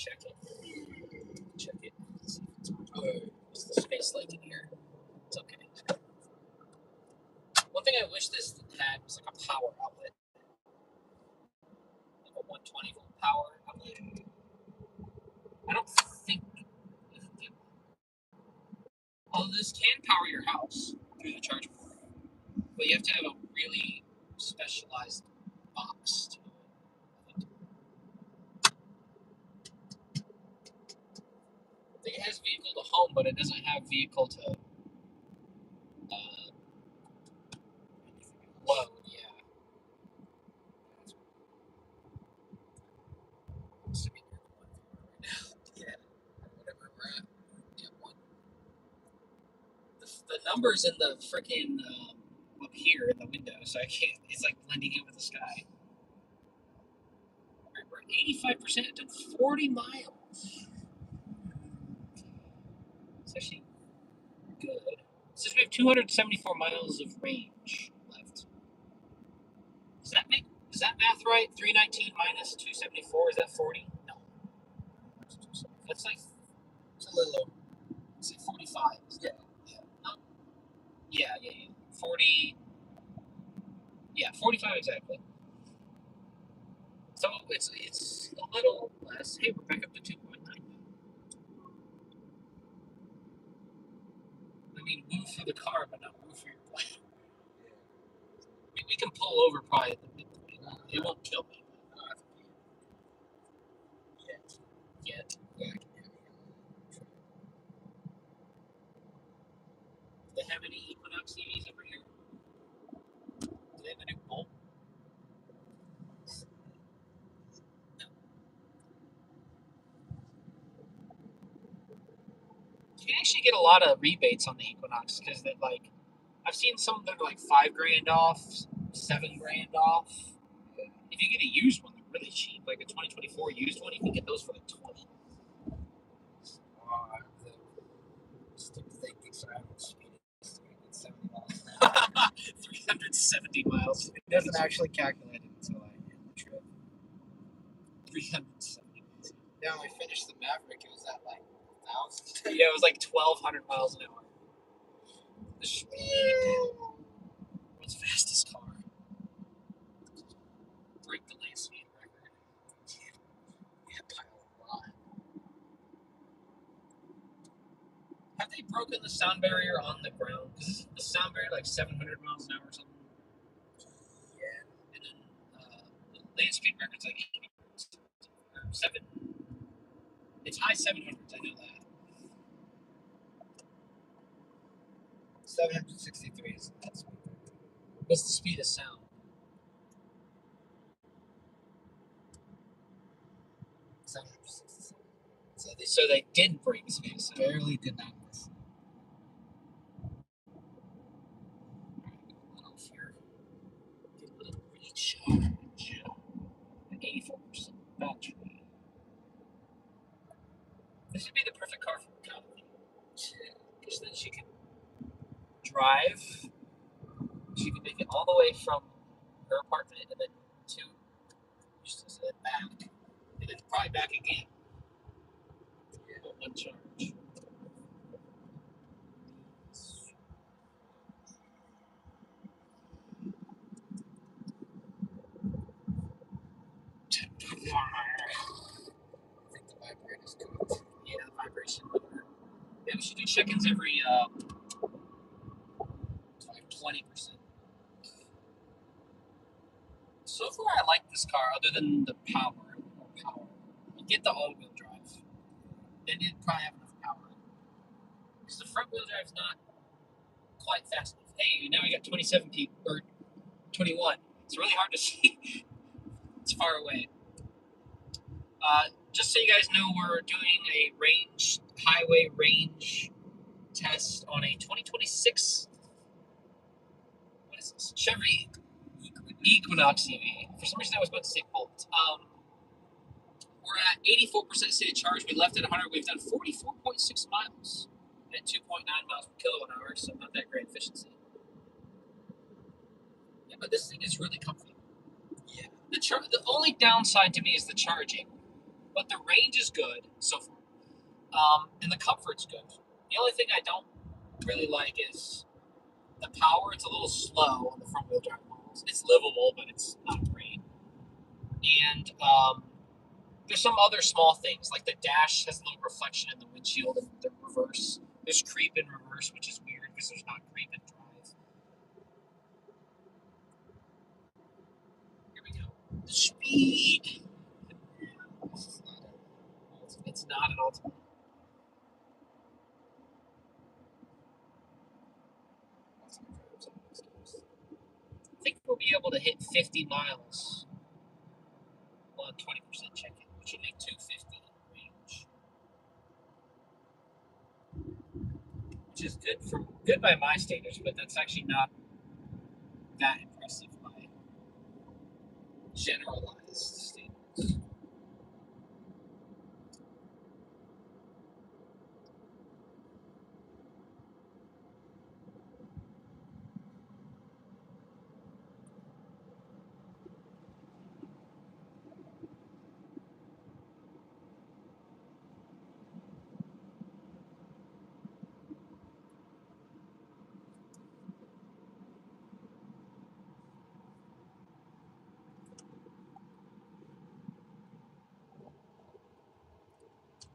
check it. Check it. Let's see if it's on. Oh, what's the space like in here? It's okay. One thing I wish this had was like a power outlet. Like a 120 volt power outlet. I don't think. Although this can power your house through the charge port, but you have to have a really specialized box to it. I think it has vehicle to home, but it doesn't have vehicle to load. Yeah. Yeah. Whatever we're at. Yeah, one. The numbers in the freaking up here in the window, so I can't. It's like blending in with the sky. Right, we're at 85%. Done 40 miles. It's actually good. It says we have 274 miles of range left. Does that math right? 319 minus 274, is that 40? No. That's like, it's a little over. It's like 45. Yeah. Yeah. No. Yeah. 40. Yeah, 45 exactly. So it's a little less. Hey, we're back up to 2.9. I mean, move for the car, but not move for your plan. We can pull over probably at the midpoint. It won't kill me. Yet. Yeah. Do they have any Equinox TVs over here? Do they have a new bolt? No. You can actually get a lot of rebates on the Equinox because that like I've seen some that are like $5,000 off, $7,000 off. If you get a used one, they're really cheap. Like a 2024 used one, you can get those for like 20. Stupid thing thinks I haven't speeded 370 miles an hour. 370 miles. It doesn't actually calculate it until I end the trip. 370 miles. Yeah, when we finished the Maverick, it was at like 1,000. Yeah, it was like 1,200 miles an hour. The speed. World's fastest car. Break the land speed record. Yeah, by a lot. Have they broken the sound barrier on the ground? Because isn't the sound barrier like 700 miles an hour or something? Yeah. And then the land speed record's like 80 or 7. It's high 700s, I know that. 763 is that speed. What's the speed of sound? So they did break the speed of sound. Barely did not miss. Get a little recharge. 84% battery. This would be the perfect car for Calvin. Because then she can drive. She can make it all the way from her apartment and then to Houston, and then back. And then probably back again. Yeah. One charge. I think the vibrator's good. Yeah, the vibration motor. Yeah, we should do check-ins every 20%. So far, I like this car, other than the power. You get the all-wheel drive. They didn't probably have enough power. Because the front-wheel drive's not quite fast enough. Hey, now we got 27 people, or 21. It's really hard to see. It's far away. Just so you guys know, we're doing a highway range test on a 2026, what is this? Chevy Equinox EV. For some reason I was about to say Bolt. We're at 84% city charge. We left at 100. We've done 44.6 miles at 2.9 miles per kilowatt hour, so not that great efficiency. Yeah, but this thing is really comfy. Yeah. The only downside to me is the charging. but the range is good so far, and the comfort's good. The only thing I don't really like is the power. It's a little slow on the front wheel drive models. It's livable, but it's not great. And there's some other small things, like the dash has a little reflection in the windshield, and the reverse. There's creep in reverse, which is weird because there's not creep in drive. Here we go. The speed. It's not an ultimate. I think we'll be able to hit 50 miles on 20% check-in, which will make 250 range, which is good by my standards, but that's actually not that impressive by generalized standards.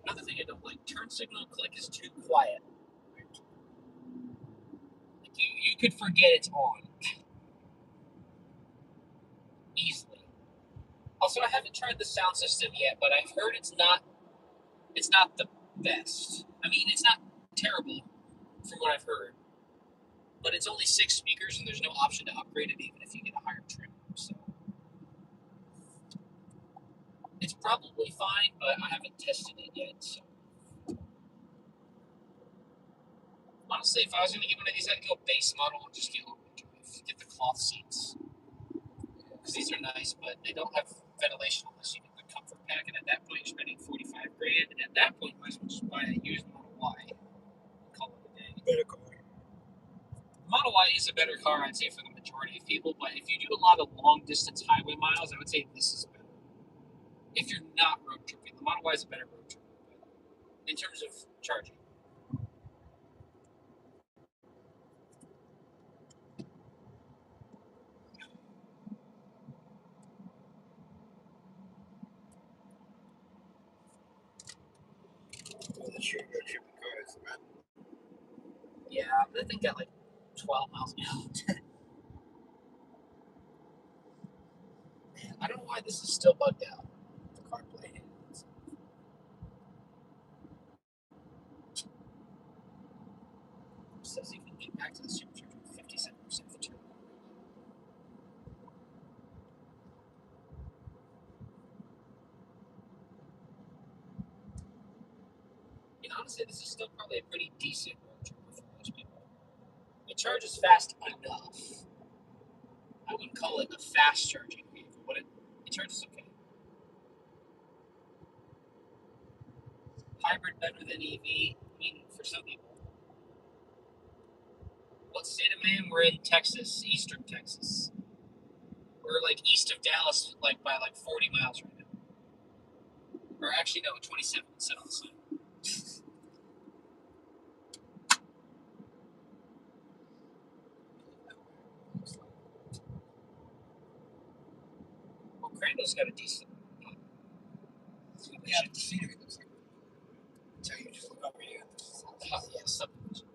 Another thing I don't like, turn signal click is too quiet. Like you could forget it's on easily. Also, I haven't tried the sound system yet, but I've heard it's not the best. I mean, it's not terrible from what I've heard, but it's only 6 speakers, and there's no option to upgrade it even if you get a higher trim. So it's probably fine, but I haven't tested it yet. So honestly, if I was going to get one of these, I'd go base model and just get all-wheel drive. Get the cloth seats, because these are nice, but they don't have ventilation unless you get the comfort pack. And at that point, you're spending 45 grand, and at that point, you might as well just buy a used Model Y. Call it a day. Better car. Model Y is a better car, I'd say, for the majority of people. But if you do a lot of long distance highway miles, I would say this is better. If you're not road tripping, the Model Y is a better road trip in terms of charging. Well, the sure road tripping cars, man. Yeah, but I think got like 12 miles an hour. I don't know why this is still bugged out. The CarPlay. It says you can get back to the supercharger with 57% of the turbo. And honestly, this is still probably a pretty decent road tripper for most people. It charges fast enough. I wouldn't call it a fast charging vehicle, but it charges okay. Hybrid better than EV. I mean, for some people. What state of Maine? We're in Texas, eastern Texas. We're like east of Dallas, like by like 40 miles right now. Or actually, no, 27 set on the sign. Well, Crandall's got a decent. Yeah, the scenery looks like. Until you just look over here. Yeah, subdivision.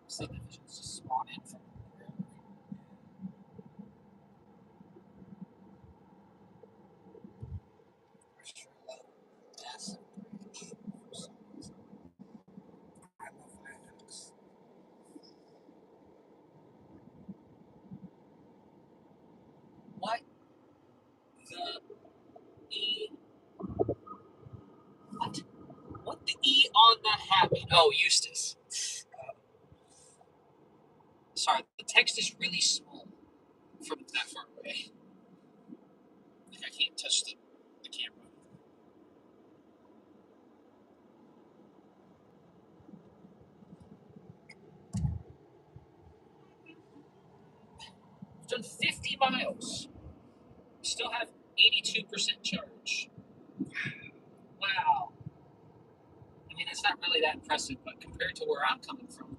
Subdivisions just spawn in from wherever. I sure love massive bridge for some reason. I love viaducts. What the E? What? What the E on that happen? Oh, Eustace. Sorry, the text is really small from that far away. Like I can't touch the camera. We've done 50 miles. We still have 82% charge. Wow. I mean, it's not really that impressive, but compared to where I'm coming from,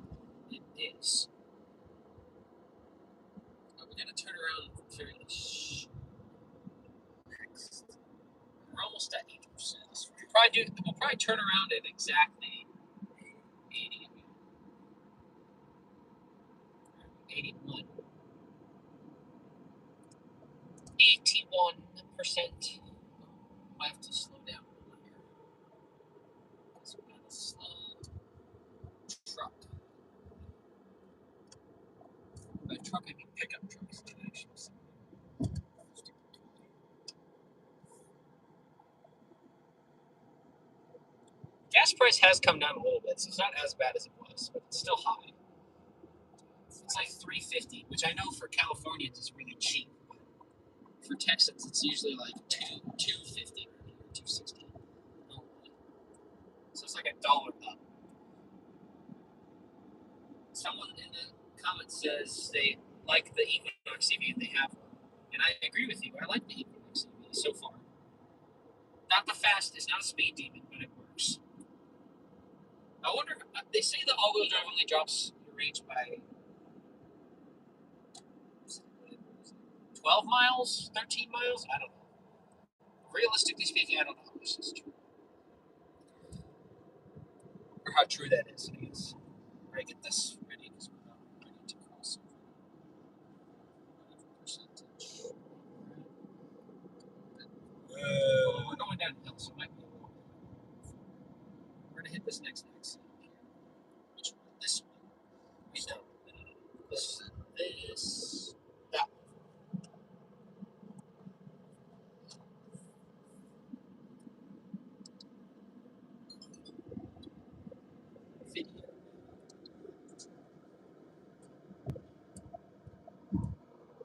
it is. We're going to turn around fairly next. We're almost at 80%. We'll probably turn around at exactly 80. 81. 81%. I have to slow down a little here. Because we got a slow truck. By truck, I mean pickup trucks. Actually. Gas price has come down a little bit, so it's not as bad as it was, but it's still high. It's like $3.50, which I know for Californians is really cheap. For Texans, it's usually like $2.50 or $2.60. So it's like $1 up. Someone in the comments says they like the Equinox EV and they have one, and I agree with you. I like the Equinox EV so far. Not the fastest, not a speed demon, but it works. I wonder. They say the all-wheel drive only drops your range by 12 miles, 13 miles? I don't know. Realistically speaking, I don't know how this is true. Or how true that is, I guess. I get this ready because we're not ready to cross over. Whatever percentage. We're going downhill, so it might be a little bit. We're going to hit this next exit here. Which one? This one. We know. This. That one. Video.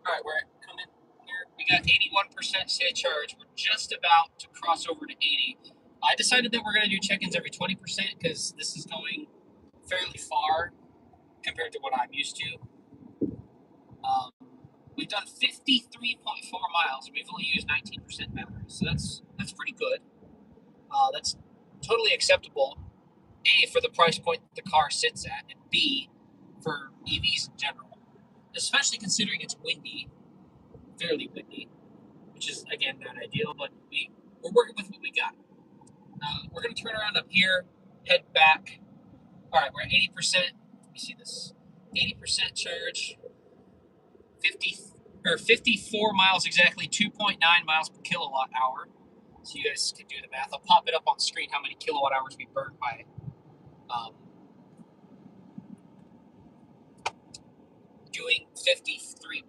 Alright, we're coming here. We got 81% state charge. We're just about to cross over to 80. I decided that we're going to do check-ins every 20% because this is going fairly far compared to what I'm used to. We've done 53.4 miles. We've only used 19% battery, so that's pretty good. That's totally acceptable. A, for the price point the car sits at, and B, for EVs in general. Especially considering it's windy, fairly windy, which is, again, not ideal, but we're working with what we got. We're going to turn around up here, head back. All right, we're at 80%. Let me see this. 80% charge. 54 miles exactly, 2.9 miles per kilowatt hour. So you guys can do the math. I'll pop it up on the screen how many kilowatt hours we burned by doing 53.4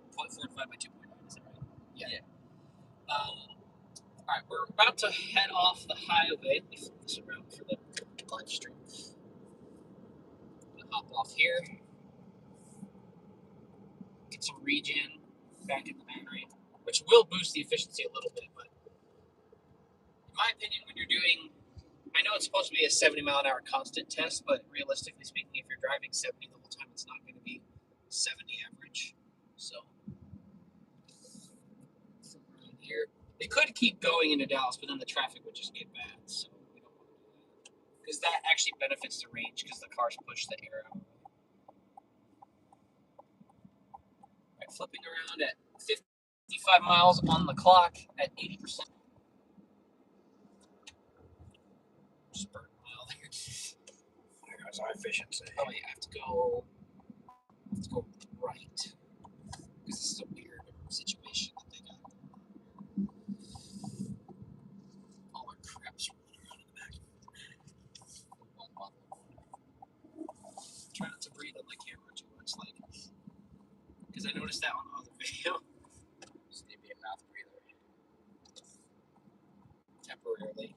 divided by 2.9. Is that right? Yeah. All right, we're about to head off the highway. Let me flip this around for the live stream. I'm gonna hop off here. Get some regen back in the battery, which will boost the efficiency a little bit, but in my opinion, when you're doing, I know it's supposed to be a 70-mile-an-hour constant test, but realistically speaking, if you're driving 70 the whole time, it's not going to be 70 average. So, around here, they could keep going into Dallas, but then the traffic would just get bad. So we don't want to do that because that actually benefits the range because the cars push the air out. All right, flipping around at 55 miles on the clock at 80%. Just burn a mile there. There goes our efficiency. Oh yeah, I have to go right. Because this is a weird situation that they got. All our crap's rolling around in the back. Try not to breathe on the camera too much, like, because I noticed that on the other video. Just need to be a mouth breather. Temporarily.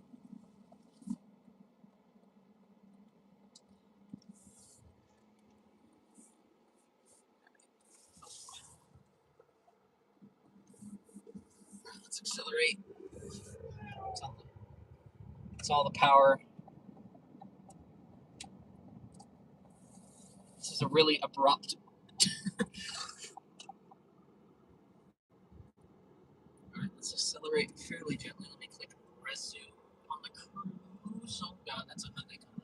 Let's accelerate. It's all the power. This is a really abrupt. Alright, let's Let's accelerate fairly gently. Let me click resume on the cruise. Oh god, that's a Hyundai coming.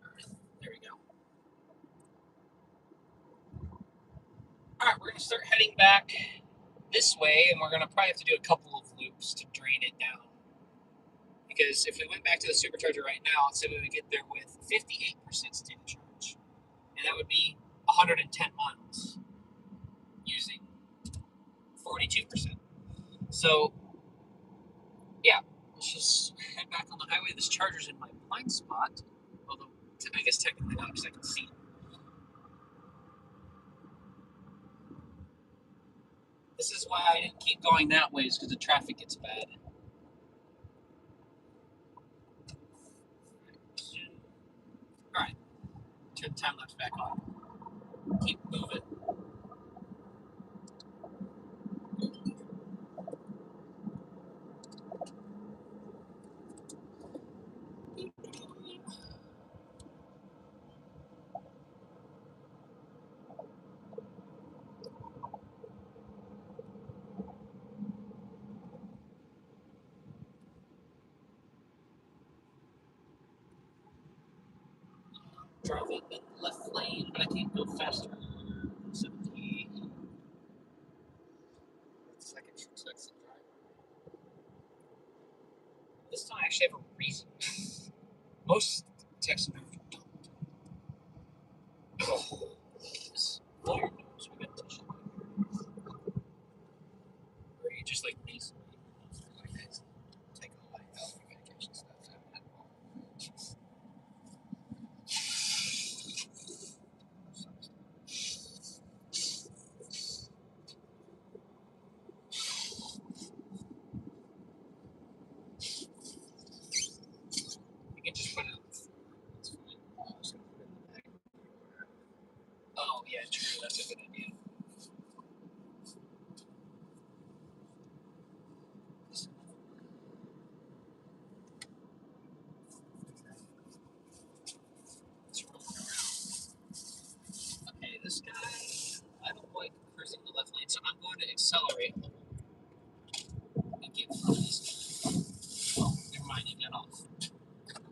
Alright, there we go. Alright, we're gonna start heading back this way, and we're gonna probably have to do a couple of loops to drain it down. Because if we went back to the supercharger right now, let's say we would get there with 58% state of charge, and that would be 110 miles using 42%. So, yeah, let's just head back on the highway. This charger's in my blind spot, although I guess technically not because I can see it. This is why I didn't keep going that way, is because the traffic gets bad. Alright, turn the time lapse back on. Keep moving. Driving in the left lane, but I can't go faster. 70. Second drive. This time I actually have a reason. Most Texan drivers don't. Blow your nose. We got tissue. Or you just like these. Like this. Take all like health and medication stuff out. You can just put it on the floor. It's fine. I was gonna put it in the back. Oh, yeah, true. That's a good idea. Let's roll around. Okay, this guy, I don't like cruising the left lane, so I'm going to accelerate a little and get from this guy. Oh, never mind, you got off.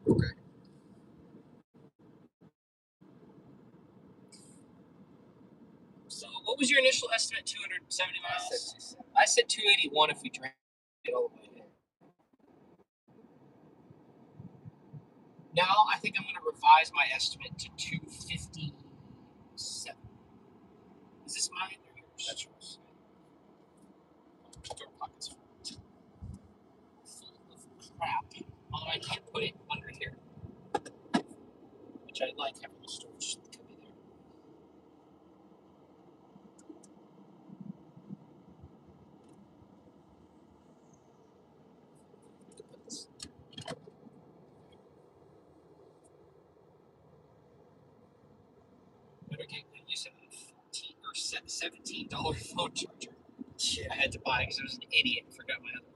Okay. So, what was your initial estimate? 270 I miles? said 270. I said 281 if we drank it all the way. Now, I think I'm going to revise my estimate to 257. Is this mine or yours? That's yours. Door pockets full of crap. Although I can't put it under here, which I like having the storage that could be there. Put this. Better get you said a $14 or $17 phone charger. I had to buy because I was an idiot and forgot my other one.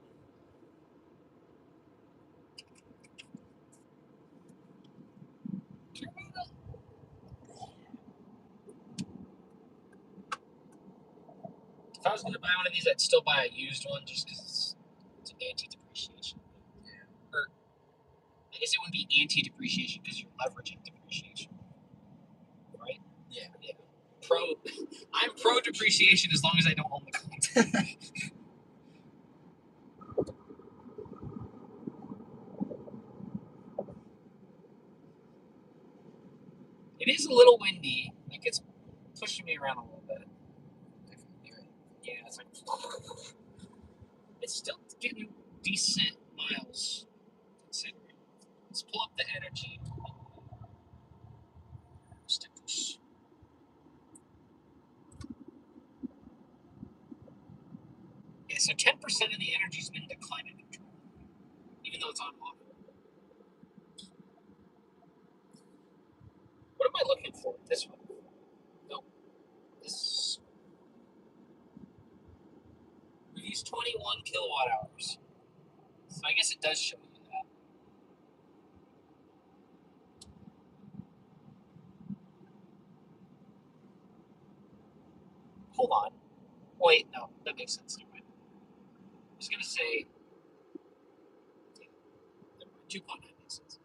If I was going to buy one of these, I'd still buy a used one just because it's an anti-depreciation. Yeah. Or I guess it wouldn't be anti-depreciation because you're leveraging depreciation, right? Yeah. I'm pro depreciation as long as I don't own the car. It is a little windy. Like it's pushing me around a little bit. Yeah, it's like it's still getting decent miles considering. Let's pull up the energy stickers. Yeah, so 10% of the energy's been to climate control, even though it's on off. What am I looking for? This one? Nope. This. We've used 21 kilowatt hours. So I guess it does show you that. Hold on. wait, no, that makes sense. Never mind. I was gonna say, yeah, never mind. 2.9 makes sense.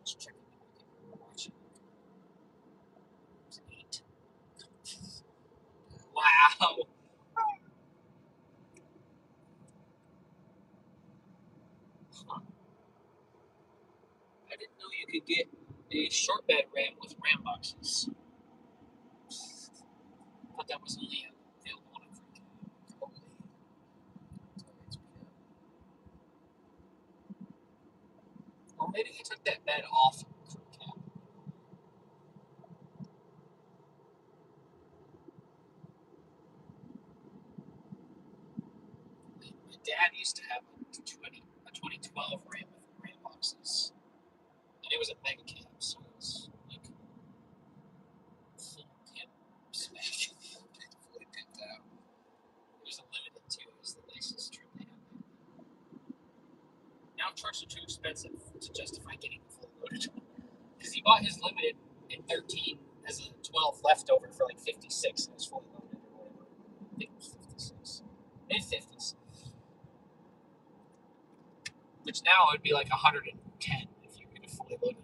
Just checking if we can watch it. It's 8. Wow. Huh. I didn't know you could get a short bed RAM with RAM boxes. I thought that was only available on a free Totally. Or maybe they took that bed off of crew cab. My dad used to have a 2012 RAM with RAM boxes. And it was a mega cab, so it was like full pimp spec. Fully pimped out. It was a limited too. It was the nicest trim they had. Now trucks are too expensive to justify getting the full loaded one. Because he bought his limited in 13 as a 12 leftover for like 56 and it was fully loaded or whatever. I think it was 56. Mid 50s. Which now would be like 110 if you get a fully loaded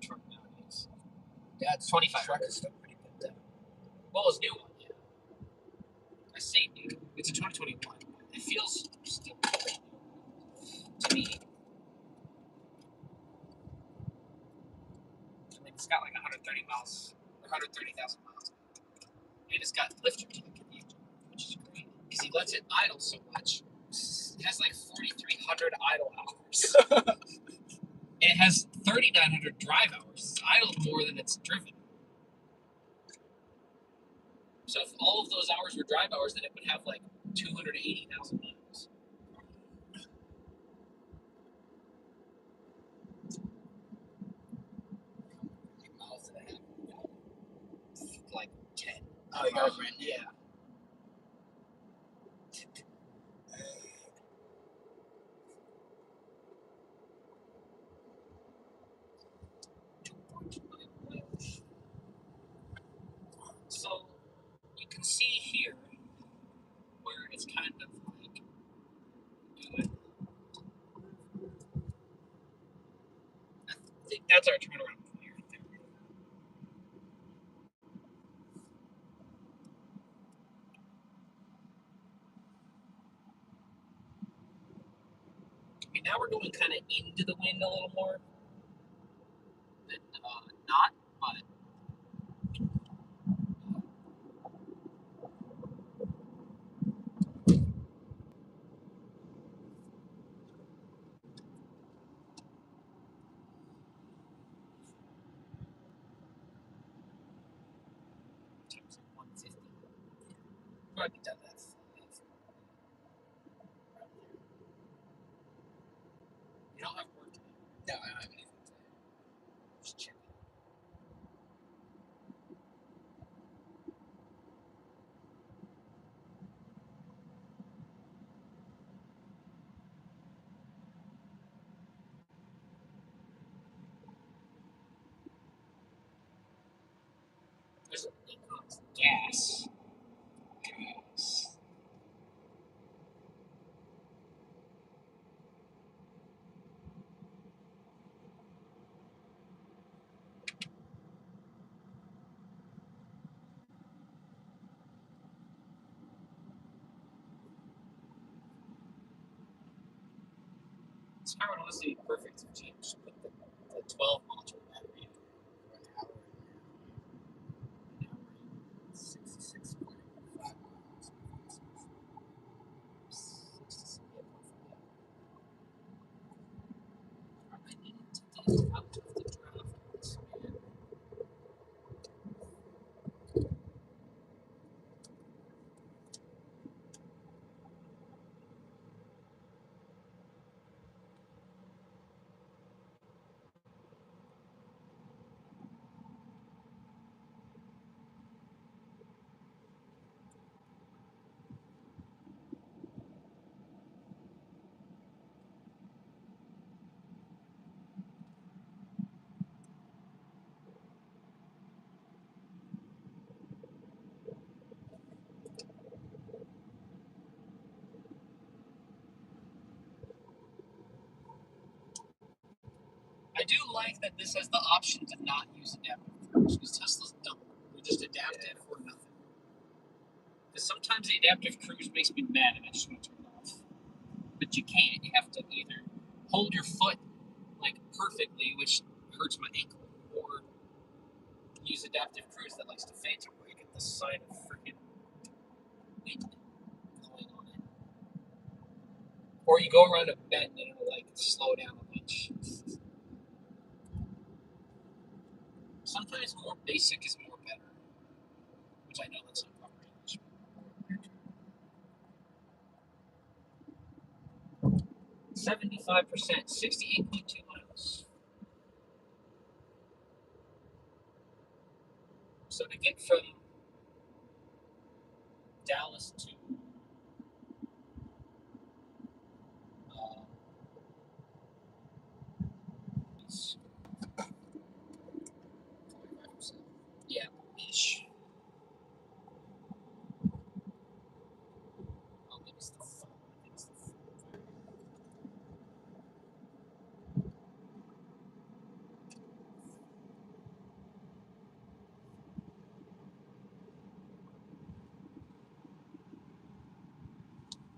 truck nowadays. Dad's 25 truck is still pretty pimped out. Well, his new one, yeah. I say new. It's a 2021. It feels still new to me. I mean, it's got like 130 miles, 130,000 miles. And it's got lifter jack in the engine, which is great. Because he lets it idle so much. It has like 4,300 idle hours. It has 3,900 drive hours. It's idled more than it's driven. So if all of those hours were drive hours, then it would have like 280,000 miles. Many miles did I have? Like 10. Oh, you got a brand new? Yeah. So you can see here where it's kind of like good. I think that's our turnaround point here. I mean, now we're going kind of into the wind a little more than not, but times like 150. Probably done that. You don't have work today. No, I don't have anything to say. Just check. There's an equinox gas. Gas. This car would honestly be perfect if you just put the 12 module battery in. For an hour and 66.5 miles. I need to get out of the draft. Man. I do like that this has the option to not use adaptive cruise, because Teslas don't. They're just adaptive or nothing. Because sometimes the adaptive cruise makes me mad and I just want to turn it off. But you can't. You have to either hold your foot like perfectly, which hurts my ankle, or use adaptive cruise that likes to phantom brake at the side of freaking wind blowing on it. Or you go around a bend and it'll like slow down a bunch. Sometimes more basic is more better, which I know that's not proper English. 75%, 68.2 miles. So to get from Dallas to uh, it's 45%. Yeah, ish. Oh, maybe it's the phone. I think it's the phone.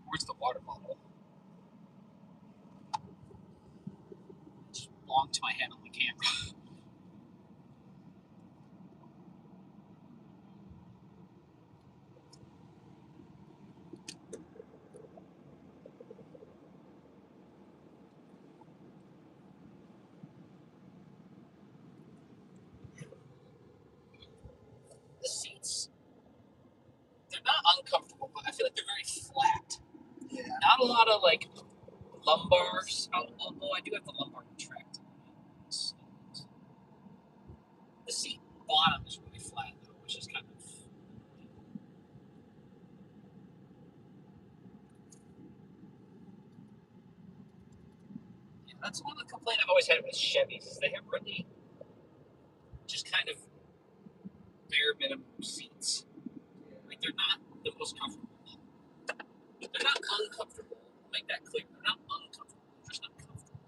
Where's the water bottle? It just belonged to my hand on the camera. The seats, they're not uncomfortable, but I feel like they're very flat. Yeah. Not a lot of like lumbars, although I do have the lumbar contracted. The seat bottom is really flat though, which is kind of. Yeah, that's one of the complaints I've always had with Chevys is they have really just kind of bare minimum seats. Like they're not the most comfortable. They're not uncomfortable. I'll make that clear. They're not uncomfortable. They're just not comfortable.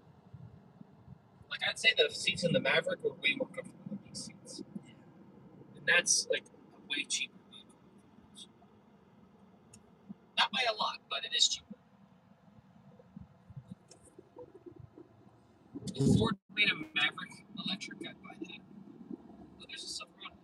Like I'd say the seats in the Maverick were way more comfortable than these seats, and that's like way cheaper. Not by a lot, but it is cheaper. If Ford made a Maverick electric, I'd buy that. But there's a Silverado.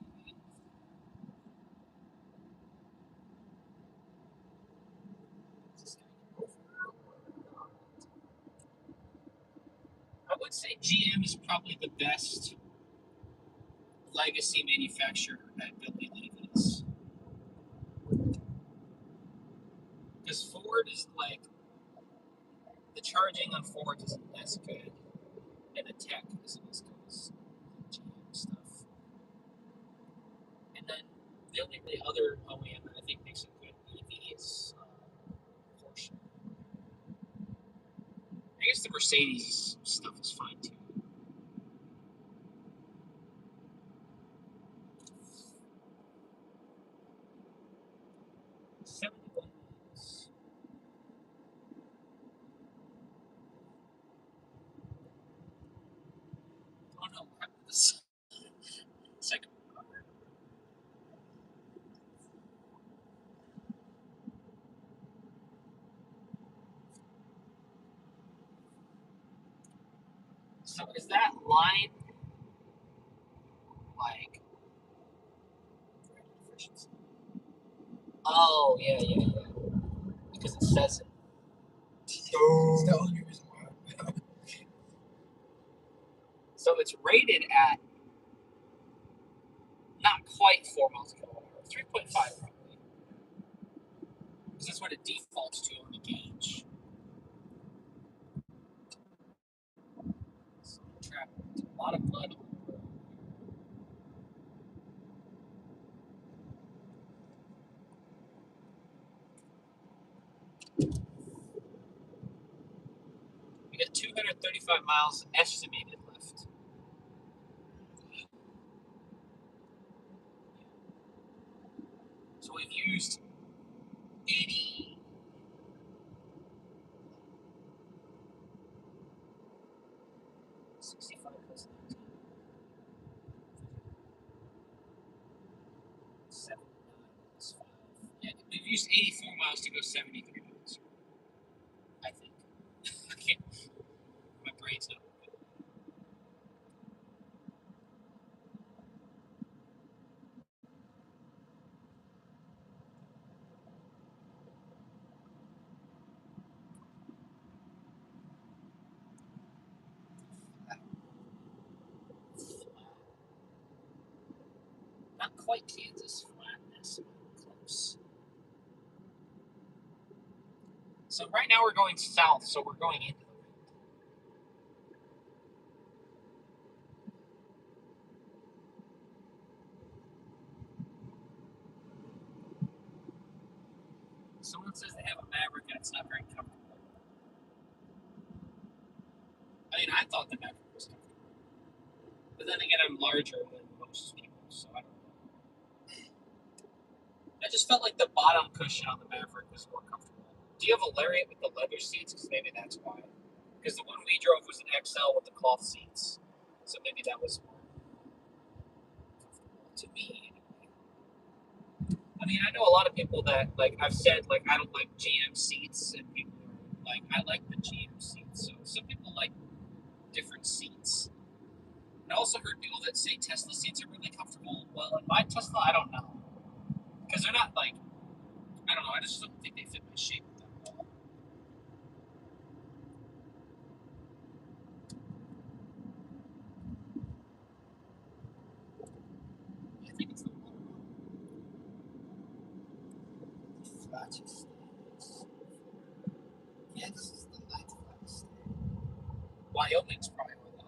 I would say GM is probably the best legacy manufacturer at building EVs. Because Ford is like, the charging on Ford isn't as good, and the tech isn't as good as GM stuff. And then the only really other OEM that I think makes a good EV is Porsche. I guess the Mercedes stuff is fine too. 71 miles. Oh no, crap, this second one. So is that line like efficiency? Oh yeah, yeah, yeah. Because it says it. It's the only reason why. So it's rated at not quite 4 miles per hour, 3.5 probably. Because that's what it defaults to on the gauge. So traffic, a lot of mud. We got 235 miles estimated left. So we've used 80. 6,500 used 84 miles to go 73 miles. I think. I can't. My brain's not. Not quite Kansas flatness, but close. So right now we're going south, so we're going into the wind. Someone says they have a Maverick and it's not very comfortable. I mean, I thought the Maverick was comfortable. But then again, I'm larger than most people, so I don't know. I just felt like the bottom cushion on the Maverick was more comfortable. Do you have a Lariat with the leather seats? Because maybe that's why. Because the one we drove was an XL with the cloth seats. So maybe that was more comfortable to me. I mean, I know a lot of people that, like, I've said, like, I don't like GM seats, and people are like, I like the GM seats. So some people like different seats. I also heard people that say Tesla seats are really comfortable. Well, in my Tesla, I don't know. Because they're not, like, I don't know, I just don't think they fit my shape that well. I think it's the Flattest states. Kansas is the 9th flattest state. Wyoming's probably one of the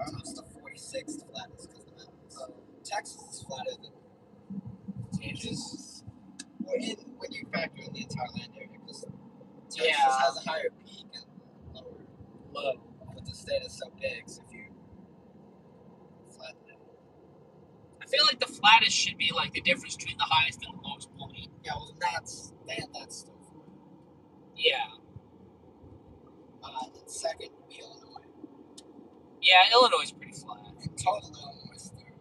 other. It's the 46th flattest because of the mountains. Texas is flatter than Kansas. When you factor in the entire land area, because Texas has a higher peak and lower low, but the state is so big, so if you flatten it. I feel like the flattest should be like the difference between the highest and the lowest point. Yeah, well, that's still flat. Yeah. And second would be Illinois. Yeah, Illinois is pretty flat. And total Illinois is third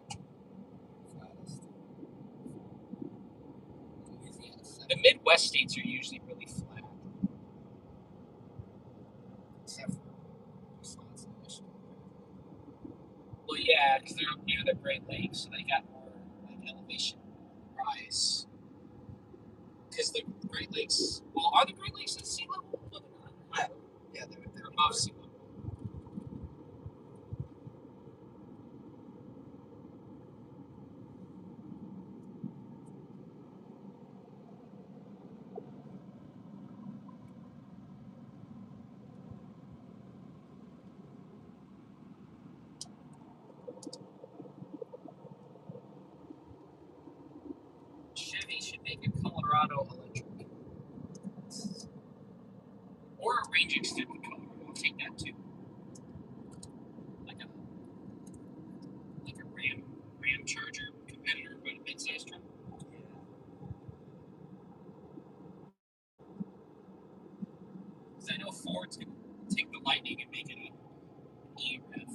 flattest. Louisiana second. The Midwest states are usually really flat. Except for Wisconsin, Michigan. Well, yeah, because they're up near the Great Lakes, so they got more like elevation rise. Because the Great Lakes, well, are the Great Lakes at sea level? No, they're not. Yeah, they're Above sea level. Chevy should make a Colorado electric. Or a range extender Colorado. I'll take that too. Like a Ram Charger competitor, but a mid-sized truck. Because I know Ford's going to take the Lightning and make it an E-Rev.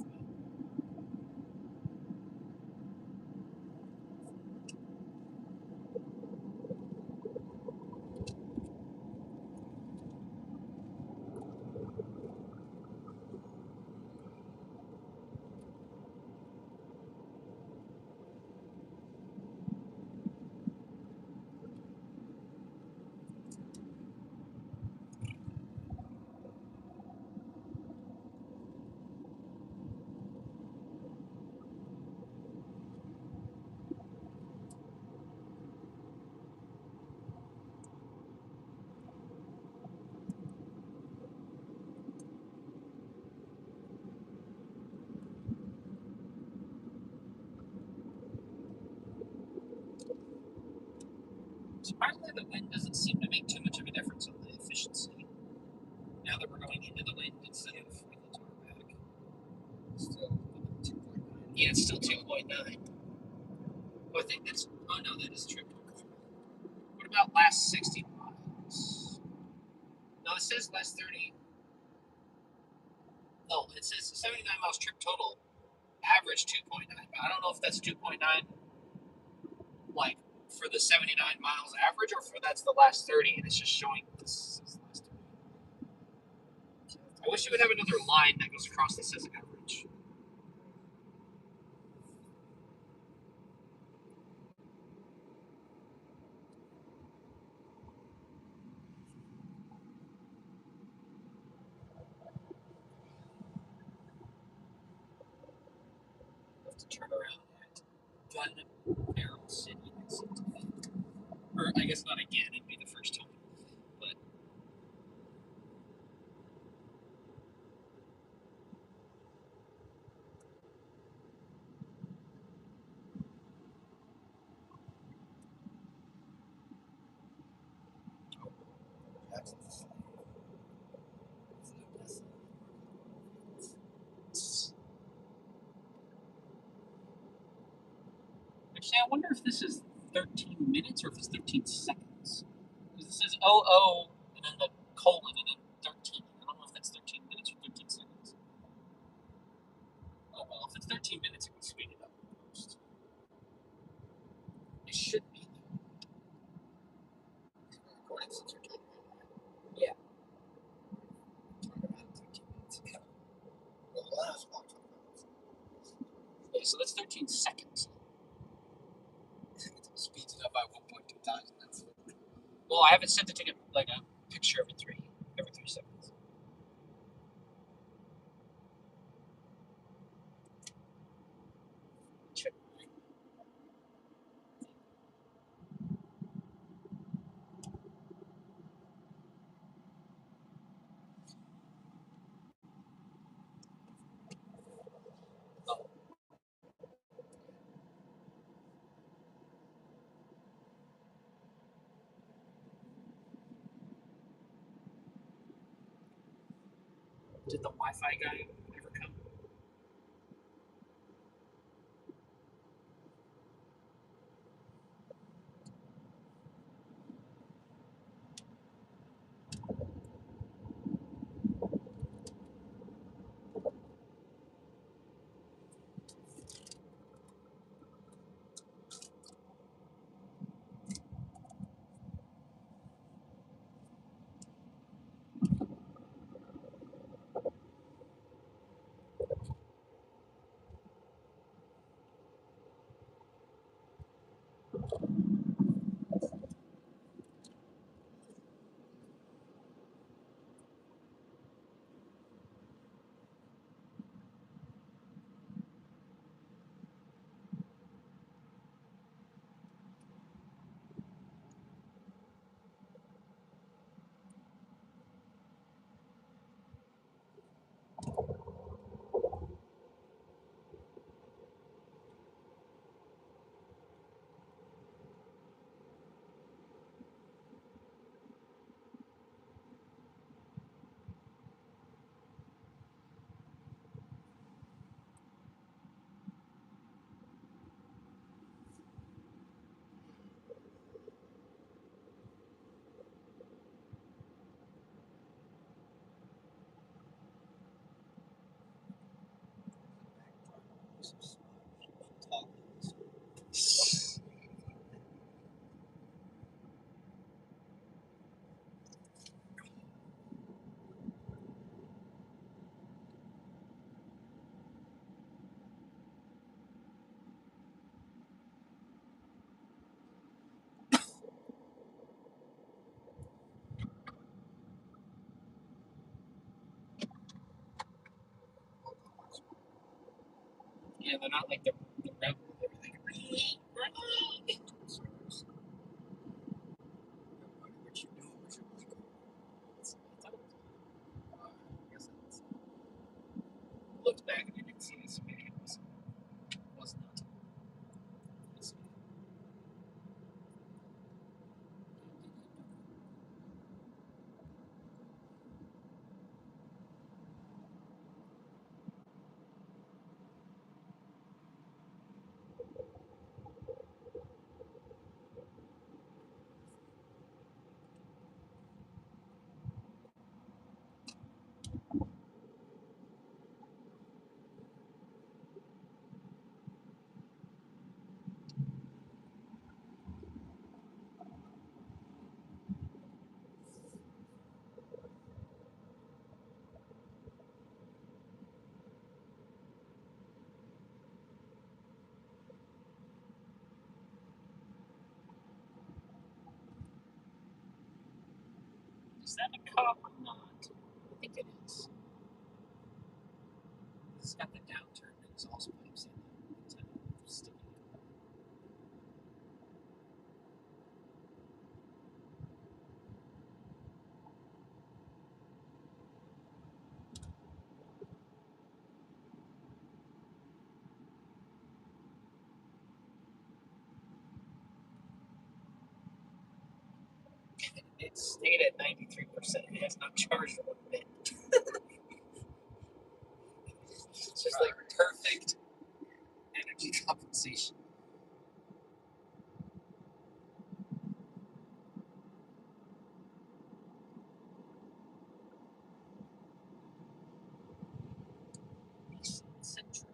Surprisingly, the wind doesn't seem to make too much of a difference on the efficiency. Now that we're going into the wind instead of with the tarmac. Still 2.9. Yeah, it's still 2.9. Well, I think that's. Oh no, that is trip total. What about last 60 miles? No, it says last 30. No, it says 79 miles trip total, average 2.9. But I don't know if that's 2.9 like for the 79 miles average, or for that's the last 30 and it's just showing this is the last 30? I wish you would have another line that goes across that says average. I have to turn around at Gun Barrel City. Or I guess not again, it'd be the first time. But actually, I wonder if this is 13 minutes or if it's 13 seconds. Because it says 00 and then the colon and then 13. I don't know if that's 13 minutes or 13 seconds. Oh well, if it's 13 minutes, it can speed it up most. It should be. Yeah. Yeah, so that's 13 seconds. Speeds it up by 1.2 times. Well, I have it set to take a picture every three seconds. Check. Oh. Did the Wi-Fi guy ever come? Yeah, they're not like the rebel. They're like What you doing? What you I guess that's looked back and I didn't see this video. It was not. Is that a cop or not? I think it is. It's got the downturn and it's also pipes in the sticky. It stayed at 93%. It has not charged one bit. It's just like perfect energy compensation. Central.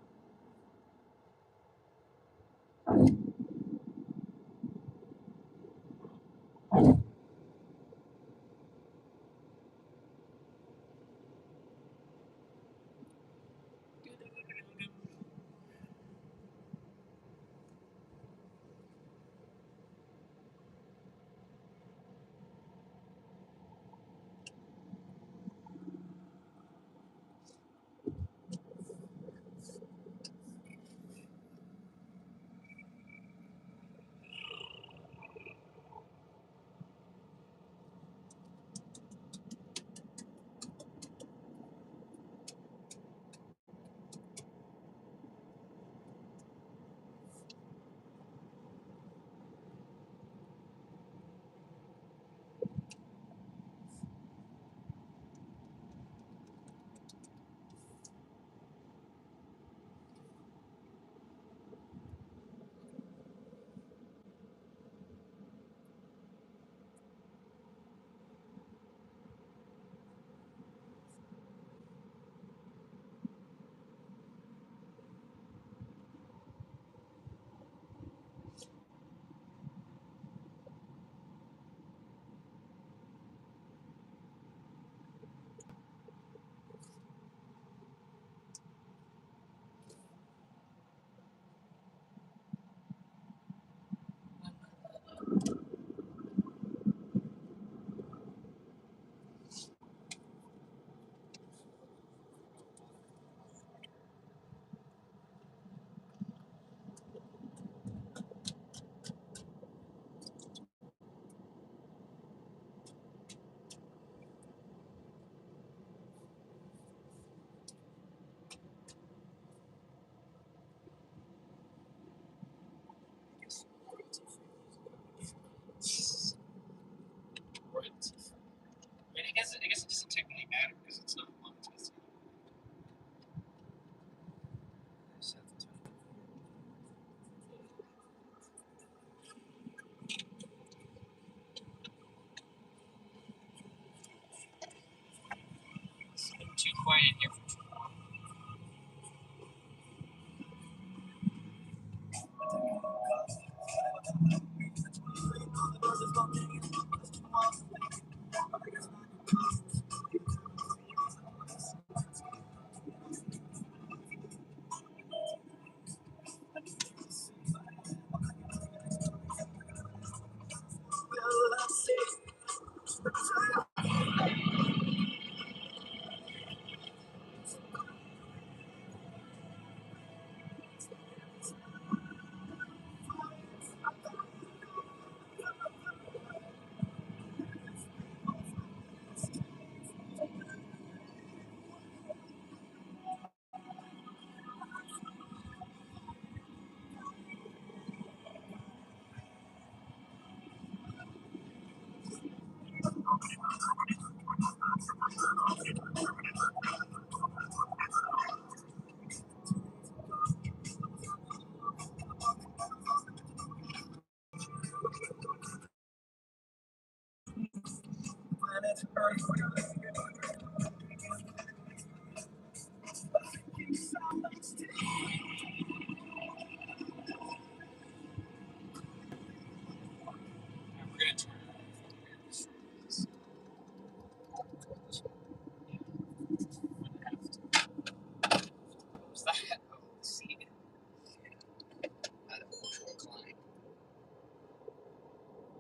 Royalty. I mean, I guess it doesn't technically matter because it's not monetized. It's been too quiet here for too long. We're gonna turn it off. What was that? Oh, the seat. Cultural climb.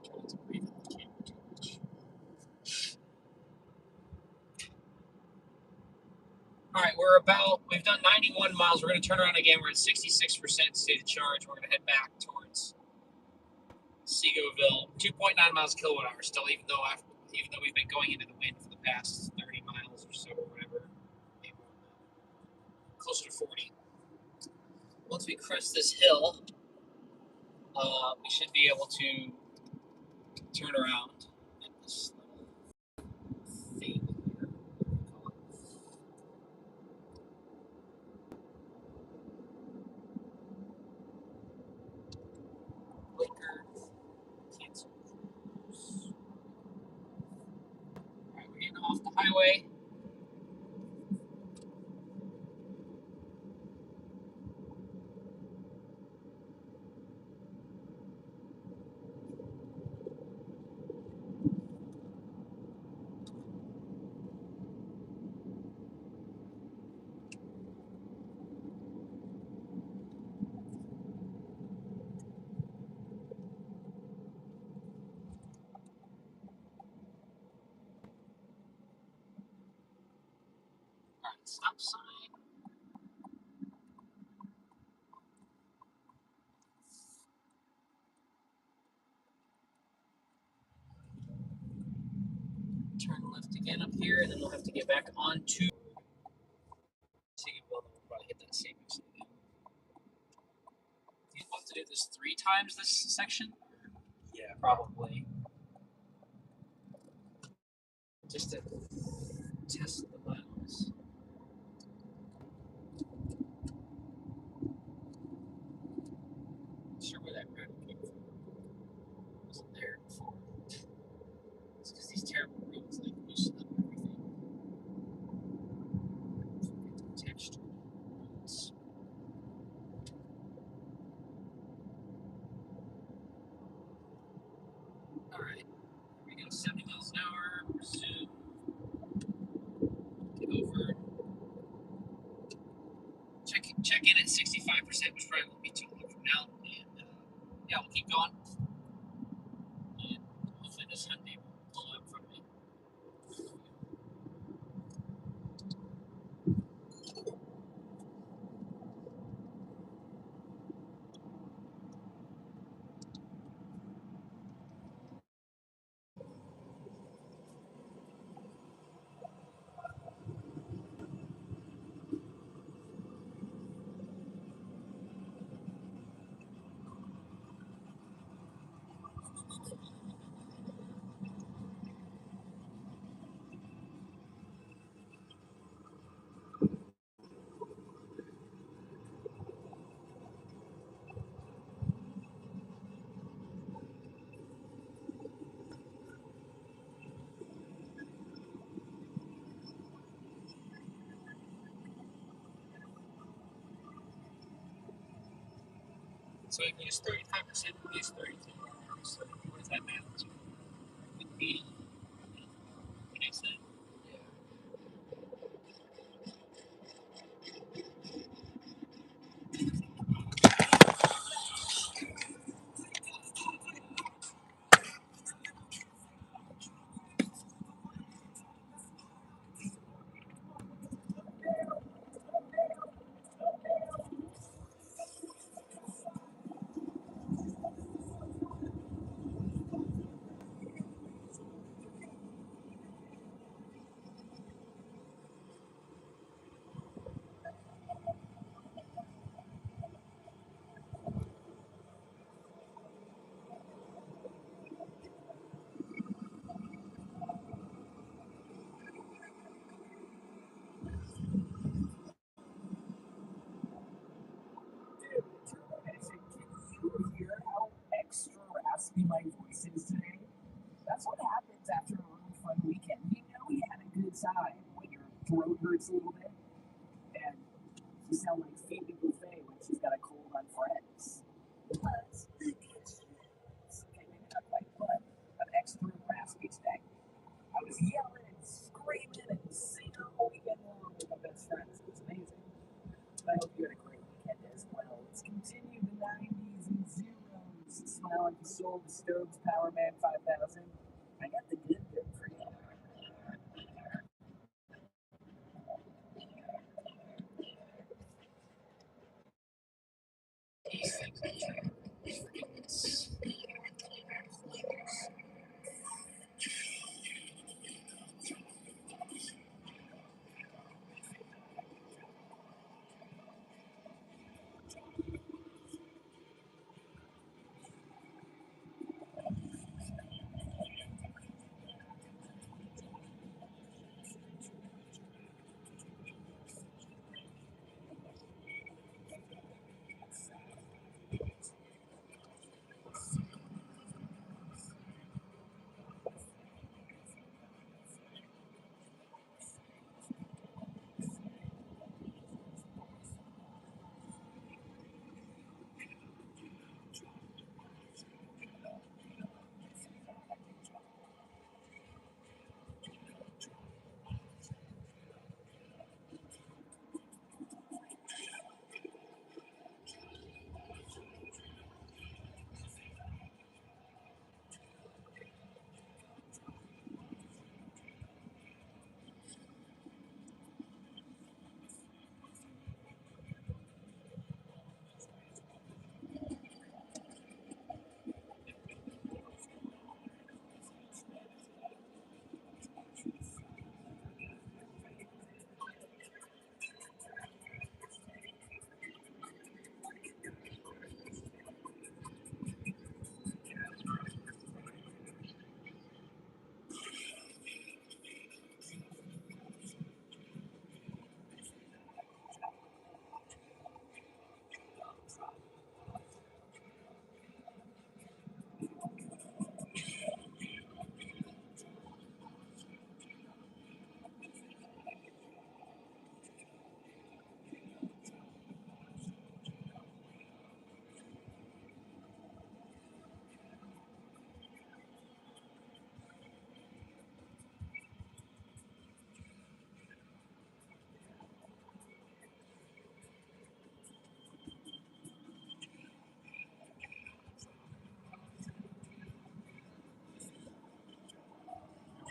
Trying to breathe on the camera too much. we've done 91 miles. We're going to turn around again. We're at 66% state of charge. We're going to head back towards Segoville. 2.9 miles kilowatt hour still, even though we've been going into the wind for the past 30 miles or so, or whatever. Maybe closer to 40. Once we crest this hill, we should be able to turn around at this little thing here. Blinker, cancel cruise. Alright, we're getting off the highway. Alright, stop sign. Turn left again up here, and then we'll have to get back onto Segoville. We'll probably hit that same exit again. Do you want to do this 3 times this section? Yeah, probably. Just to test the miles. Not sure where that road came from. It wasn't there before. It's because these terrible roads like loosen up everything. Get the texture roads. Alright. Here we go, 70 miles an hour. Resume. Get over. Check in at 65%, which probably won't be too long from now. And yeah, we'll keep going. And hopefully this Hyundai will pull up in front of me. So if you use 35%, we use 32. So what does that math to? Would be, what I said? Yeah. Extra raspy my voice is today. That's what happens after a really fun weekend. You know you had a good time when your throat hurts a little bit, and you sound like Phoebe Buffet when she's got a cold on Friends. Okay, maybe not quite, but I'm extra raspy today. I was yelling and screaming and singing all weekend long with my best friends. It was amazing. But I hope you had a great weekend as well. Let's continue the 90s and zeros. Smile like you sold the Stoves Power Man 5000. I got the good bit for you. things on the track.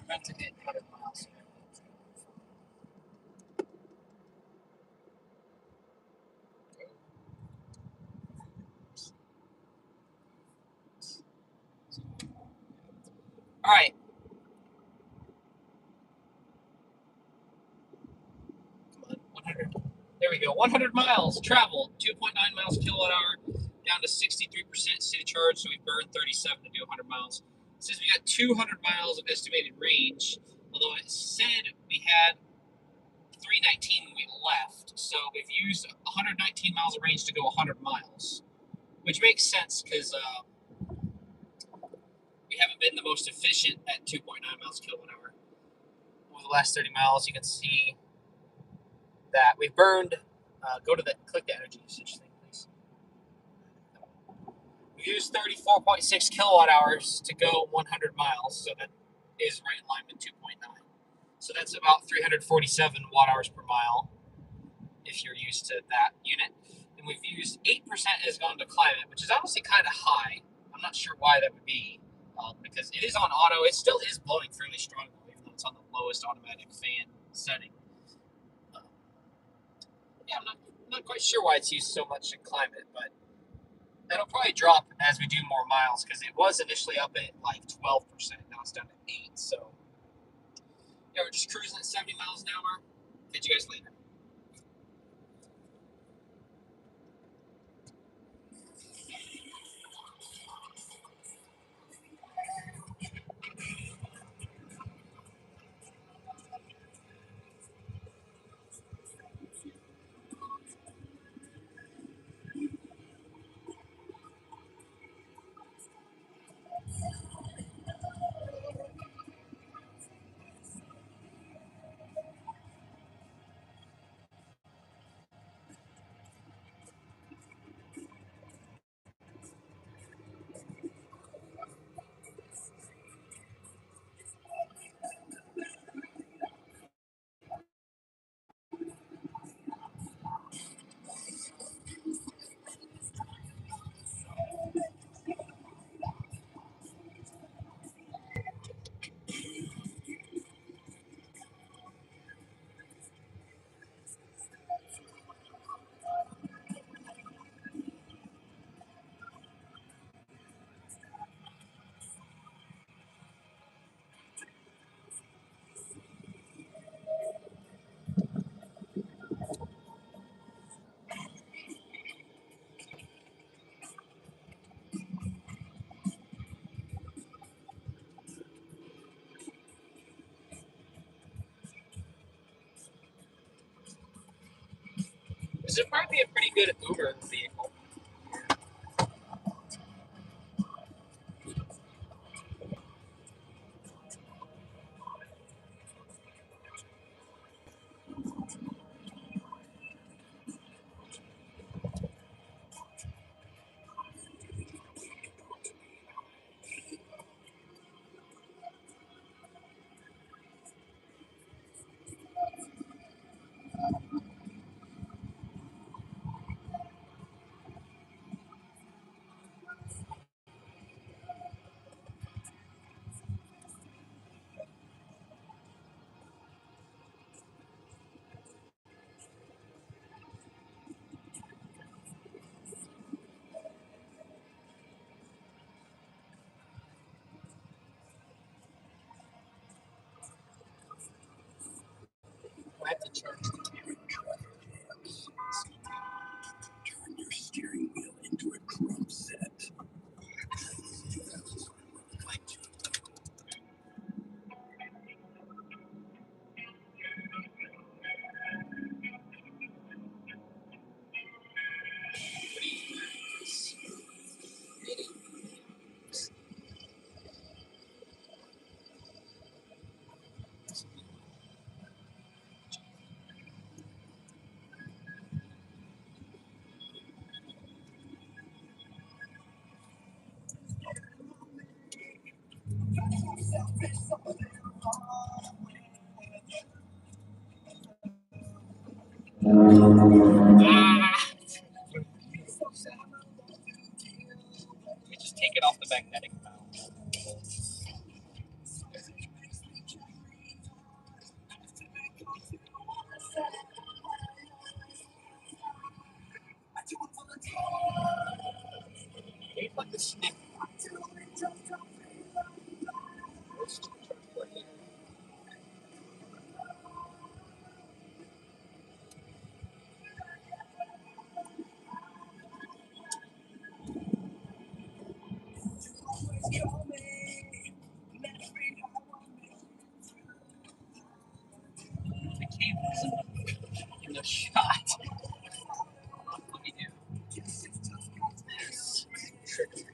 We're about to hit 100 miles. All right. Come on, 100. There we go. 100 miles traveled, 2.9 miles kilowatt hour, down to 63% city charge. So we burned 37 to do 100 miles. It says we got 200 miles of estimated range, although it said we had 319 when we left. So we've used 119 miles of range to go 100 miles, which makes sense because we haven't been the most efficient at 2.9 miles kilowatt hour. Over the last 30 miles, you can see that we've burned. Click the energy usage thing, please. We used 34.6 kilowatt hours to go 100 miles, so that is right in line with 2.9. So that's about 347 watt hours per mile, if you're used to that unit. And we've used 8% has gone to climate, which is obviously kind of high. I'm not sure why that would be, because it is on auto. It still is blowing fairly strongly, even though it's on the lowest automatic fan setting. Yeah, I'm not quite sure why it's used so much in climate, but that'll probably drop as we do more miles, because it was initially up at like 12%. Now it's down to 8%. So yeah, we're just cruising at 70 miles an hour. Catch you guys later. This would probably be a pretty good Uber vehicle. I have to charge the camera. Turn your steering wheel into a drum set. We just take it off the magnetic mount. Can you plug this stick? The cable's in the shot. What do we do? Yes. Tricky.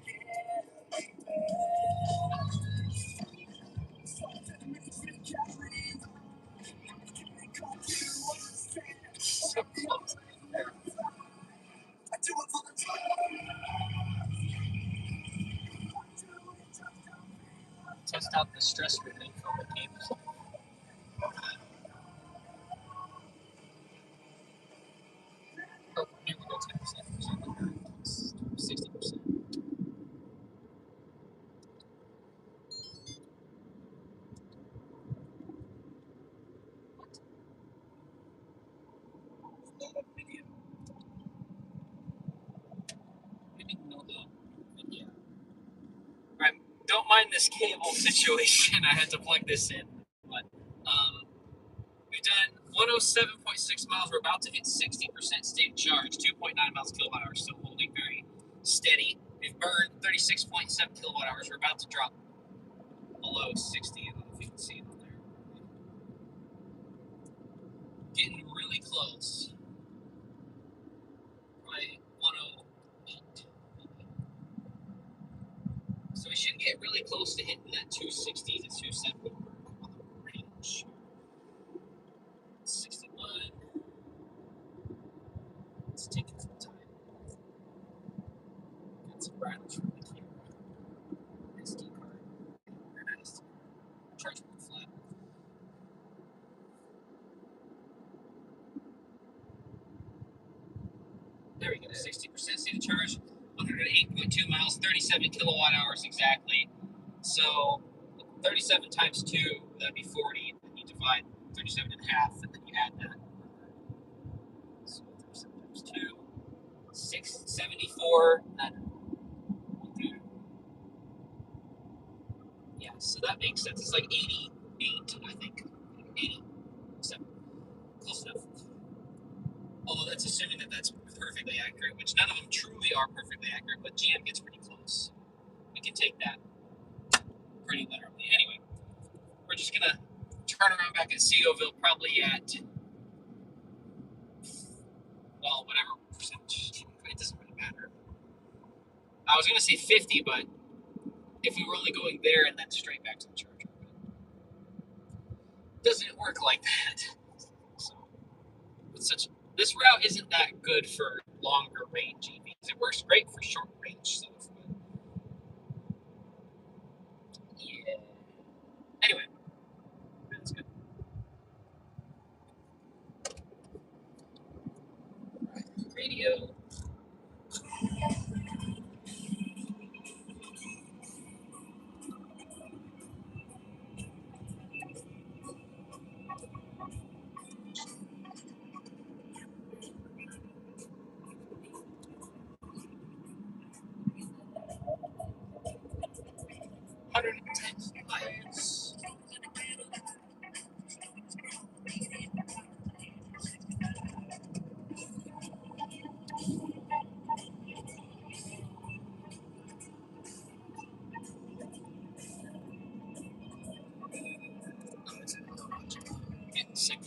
So close. Test out the stress relief on the cables. Oh, here we go, 10%. 60%. I didn't know the video. Alright, don't mind this cable situation. I had to plug this in. But we've done 107.6 miles. We're about to hit 60% state of charge. 2.9 miles kilowatt hours, still holding very steady. We've burned 36.7 kilowatt hours. We're about to drop below 60. I don't know if you can see it on there. Getting really close. Probably 108. So we should get really close to hitting that 260 to 270 range. 61. It's taking some time. Got some rattles from the camera. SD card. Or not SD card. Chargeable flat. There we go. 60% state of charge. 108.2 miles. 37 kilowatt hours exactly. So 37 times 2, that'd be 40. Then you divide 37 in half, and then you add that. So 37 times 2. 674. Yeah, so that makes sense. It's like 88, I think. 87. Close enough. Although that's assuming that that's perfectly accurate, which none of them truly are perfectly accurate, but GM gets pretty close. We can take that pretty literally. Anyway, we're just going to turn around back at Segoville, probably at well, whatever percentage. It doesn't really matter. I was gonna say 50, but if we were only going there and then straight back to the charger, it doesn't work like that. So, this route isn't that good for longer range EVs. It works great for short range stuff. But yeah. Anyway, that's good. Radio. Miles. Getting sick.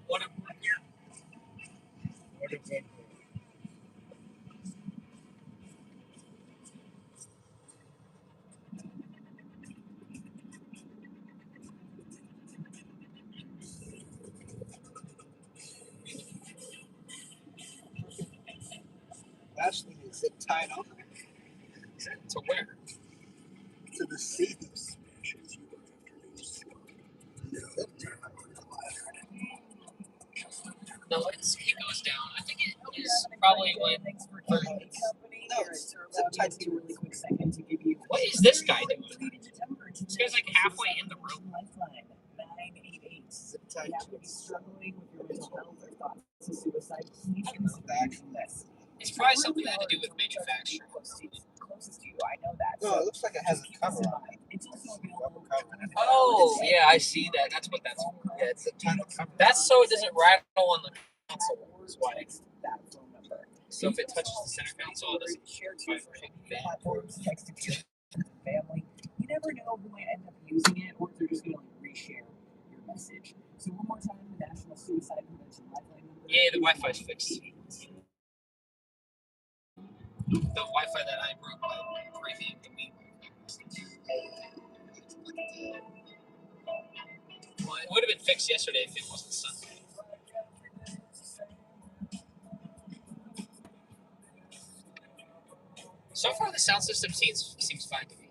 What a Last thing is zip tied on to where? to the seats. No, it goes down. I think it is probably when. No, it's zip tied to really quick second to give you. What is this guy doing? This guy's like halfway in the room. Lifeline 988. zip tied You to happen to be struggling with your mental health or thoughts of suicide, please I don't know the actual this. It's probably something that had to do with manufacturing. Closest to you, I know that. No, it looks like it has a cover on it. It's also Rubber cover. Oh, yeah, I see that. That's what that's for. Yeah, it's a ton of cover. That's so it doesn't rattle on the console. That's why. that phone number. So if it touches the center console, it doesn't Share to vibrate. social media platforms, text it to your family. You never know who might end up using it, or if they're just gonna like reshare your message. So one more time, the National Suicide Prevention Lifeline number. Yeah, the Wi-Fi's fixed. The Wi-Fi that I broke by breaking the Wii. Well, it would have been fixed yesterday if it wasn't Sunday. So far, the sound system seems fine to me.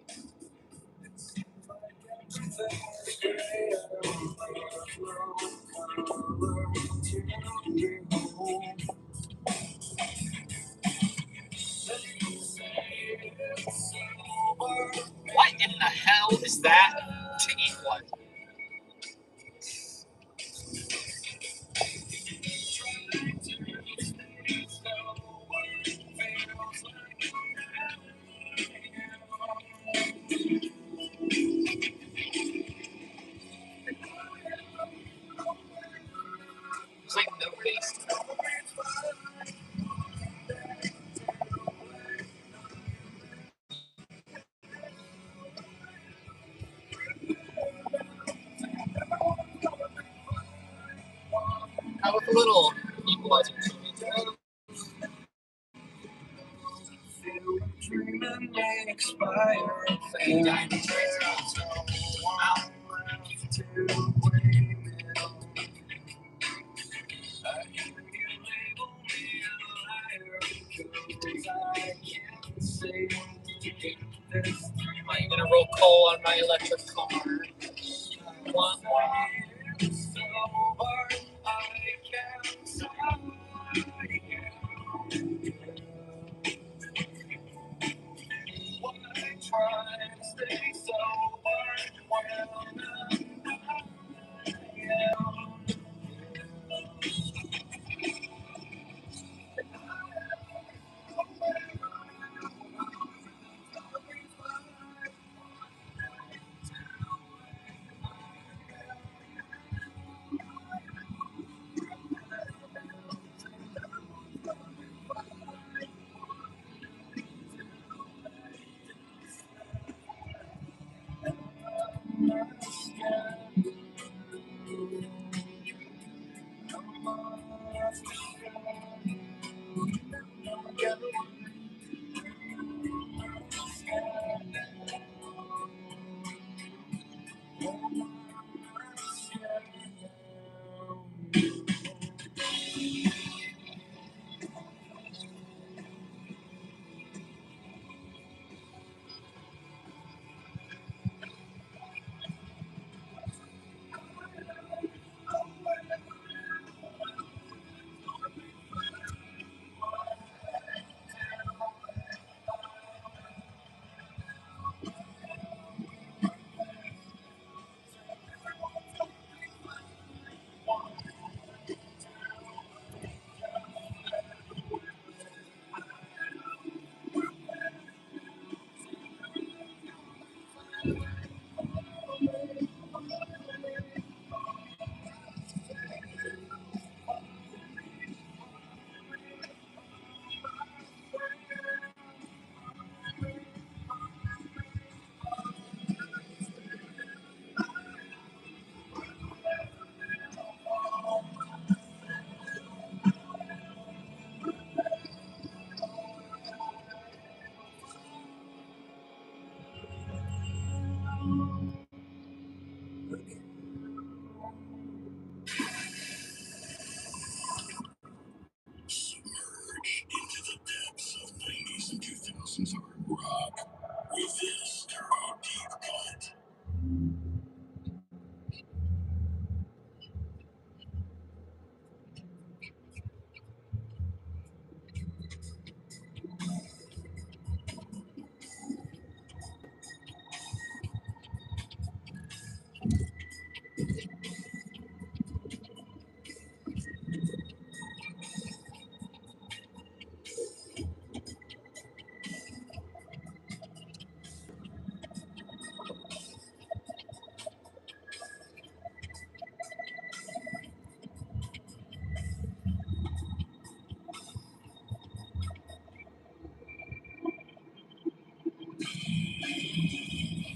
What in the hell is that to equalize? It's like no bass. little equalizer. I'm gonna roll coal on my electric car.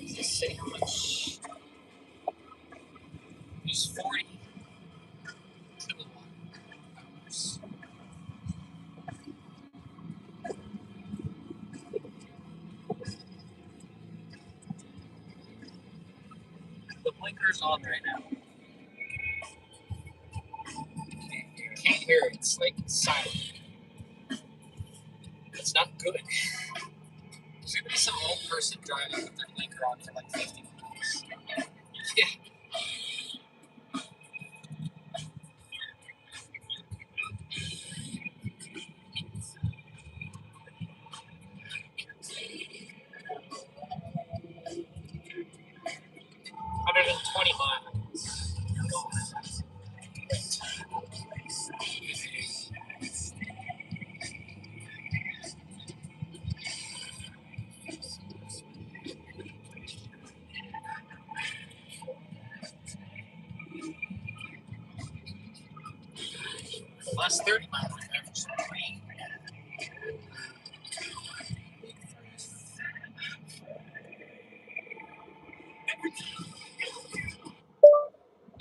Just say how much. Use 40 kilowatt hours. The blinker's on right now. You can't hear it. It's like silent. It's not good. There's gonna be some old person driving with their blinker on for like 50 miles. Yeah. Hundred and 20 miles. The last 30 miles I've averaged 3.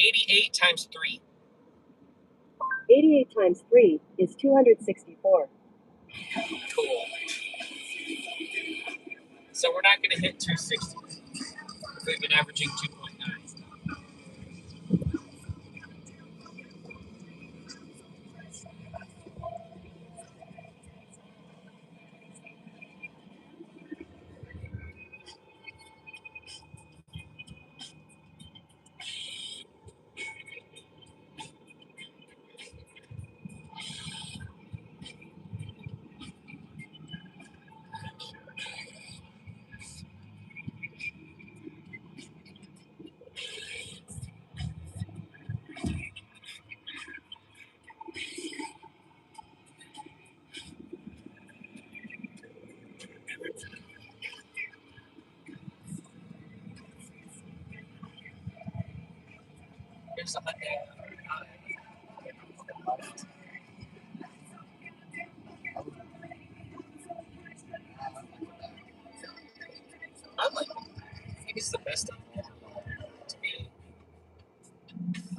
88 times 3. 88 times 3 is 264. Cool. So we're not going to hit 260. We've been averaging 2.9. Here's the Hyundai. I like it. I think it's the best of all to me.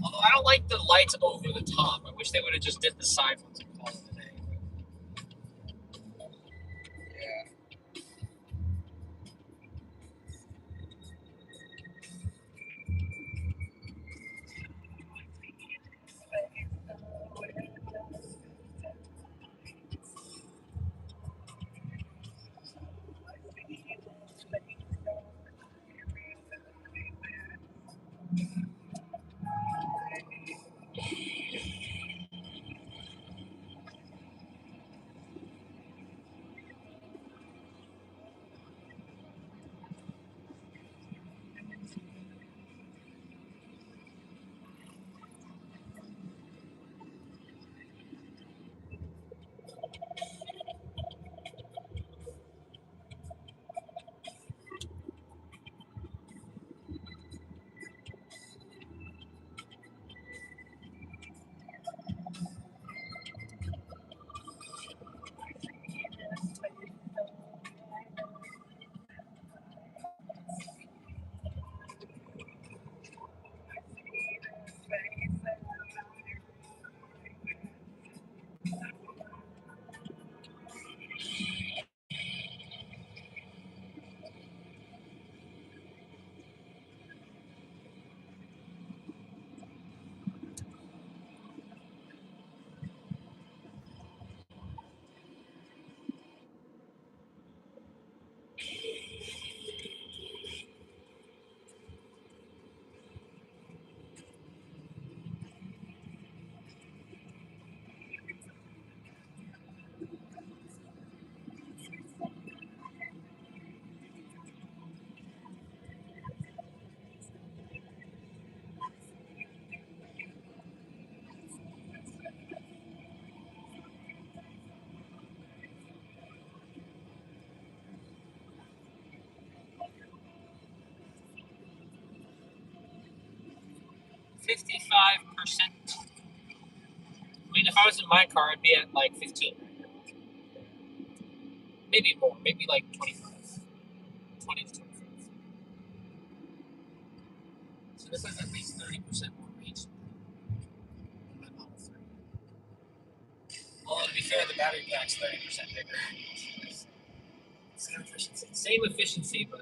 Although I don't like the lights over the top. I wish they would have just did the side ones and called it a day. Yeah. $55%. I mean, if I was in my car, I'd be at like 15 right now. Maybe more. Maybe like 25. 20 to 25. So this has at least 30% more range than my Model 3. Although, to be fair, the battery pack's 30% bigger. Same efficiency. Same efficiency, but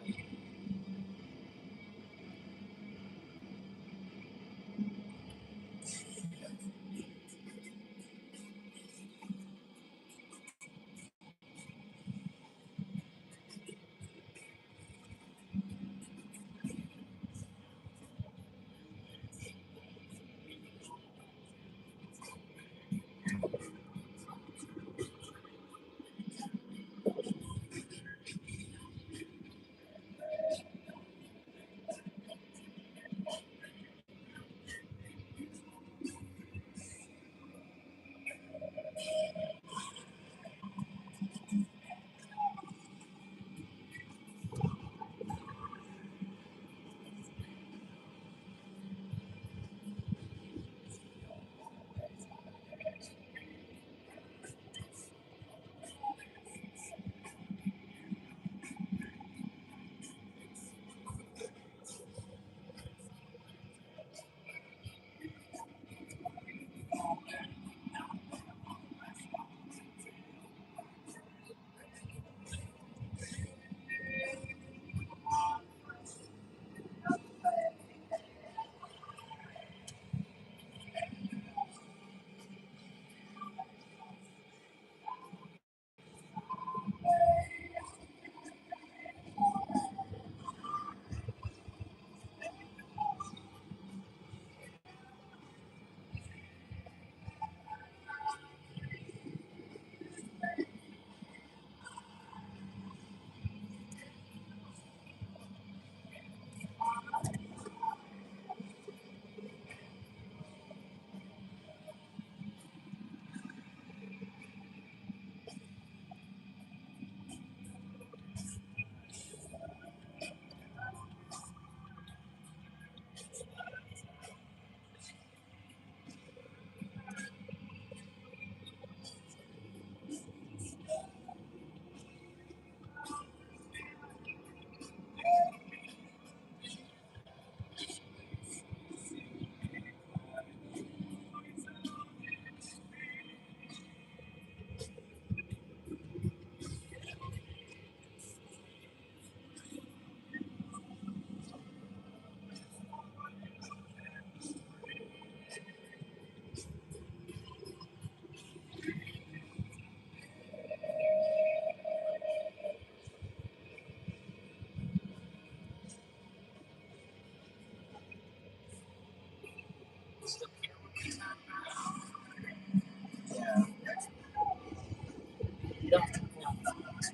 You don't have to pull out the phones.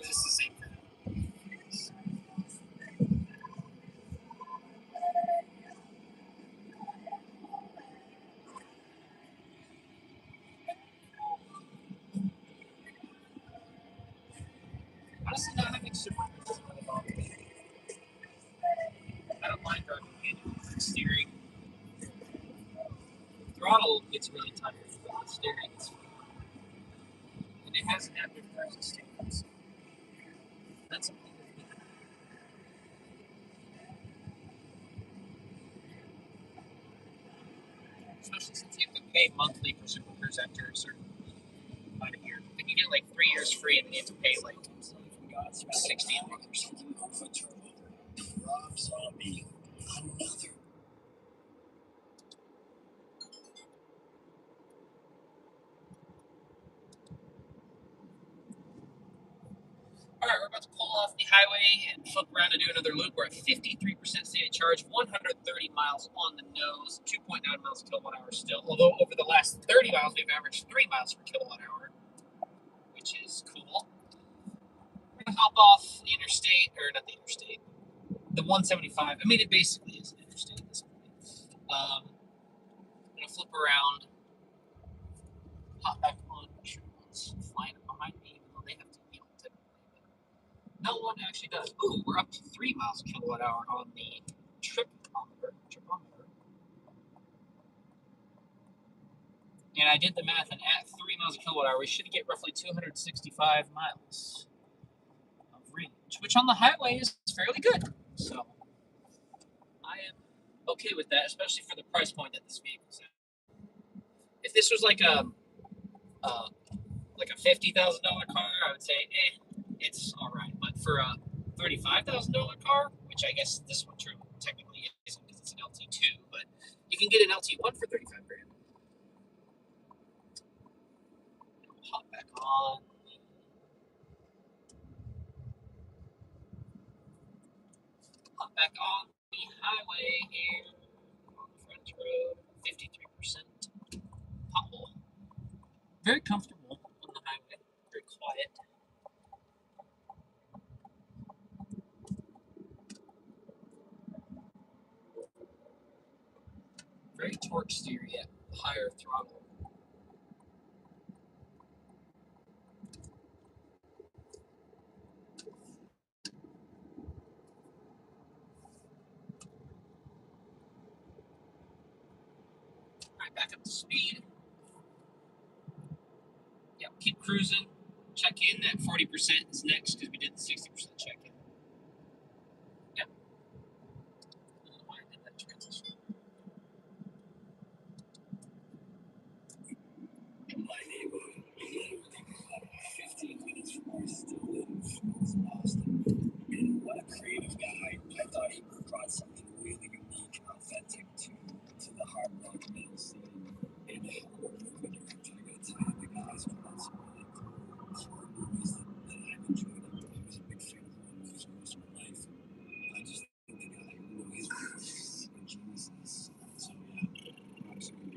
This is the same thing. Honestly, not having super cruise really bothers me. I don't mind driving manual. Steering, throttle gets really tired, but the steering is fun. And it has adaptive cruise steering, so that's something that's good. Especially since you have to pay monthly for Super Cruise after a certain amount of years. I think you get like 3 years free, and then you have to pay like 60 a month or something. Rob Zombie, another. All right, we're about to pull off the highway and flip around and do another loop. We're at 53% stated charge, 130 miles on the nose, 2.9 miles per kilowatt hour still. Although over the last 30 miles, we've averaged 3 miles per kilowatt hour, which is cool. We're gonna hop off the interstate, or not the interstate, the 175. I mean, it basically is an interstate at this point. I'm gonna flip around, hop back on. Sure, one's flying up behind me, even though they have to yield typically. No one actually does. Ooh, we're up to 3 miles per kilowatt hour on the tripometer. And I did the math, and at 3 miles per kilowatt hour, we should get roughly 265 miles of range, which on the highway is fairly good. So I am okay with that, especially for the price point that this vehicle's at. If this was like a $50,000 car, I would say, it's all right. But for a $35,000 car, which I guess this one technically isn't because it's an LT2, but you can get an LT1 for 35 grand. Hop back on. Hop back on the highway here on the French Road. 53% pothole. Very comfortable on the highway. Very quiet. Very torque steer yet higher throttle. Alright, back up to speed. Yep, keep cruising. Check in. That 40% is next because we did the 60% check in. Yep. I don't know why I did that transition. My neighborhood, literally about 15 minutes from where I still live, was Boston. And what a creative guy. I thought he brought something really unique and authentic to the hard rock metal scene. And the movie director, I gotta tell you, the guy's put out some really cool horror movies that I've enjoyed. I was a big fan of horror movies most of my life. And I just think the guy really is a genius in this. So yeah, absolutely.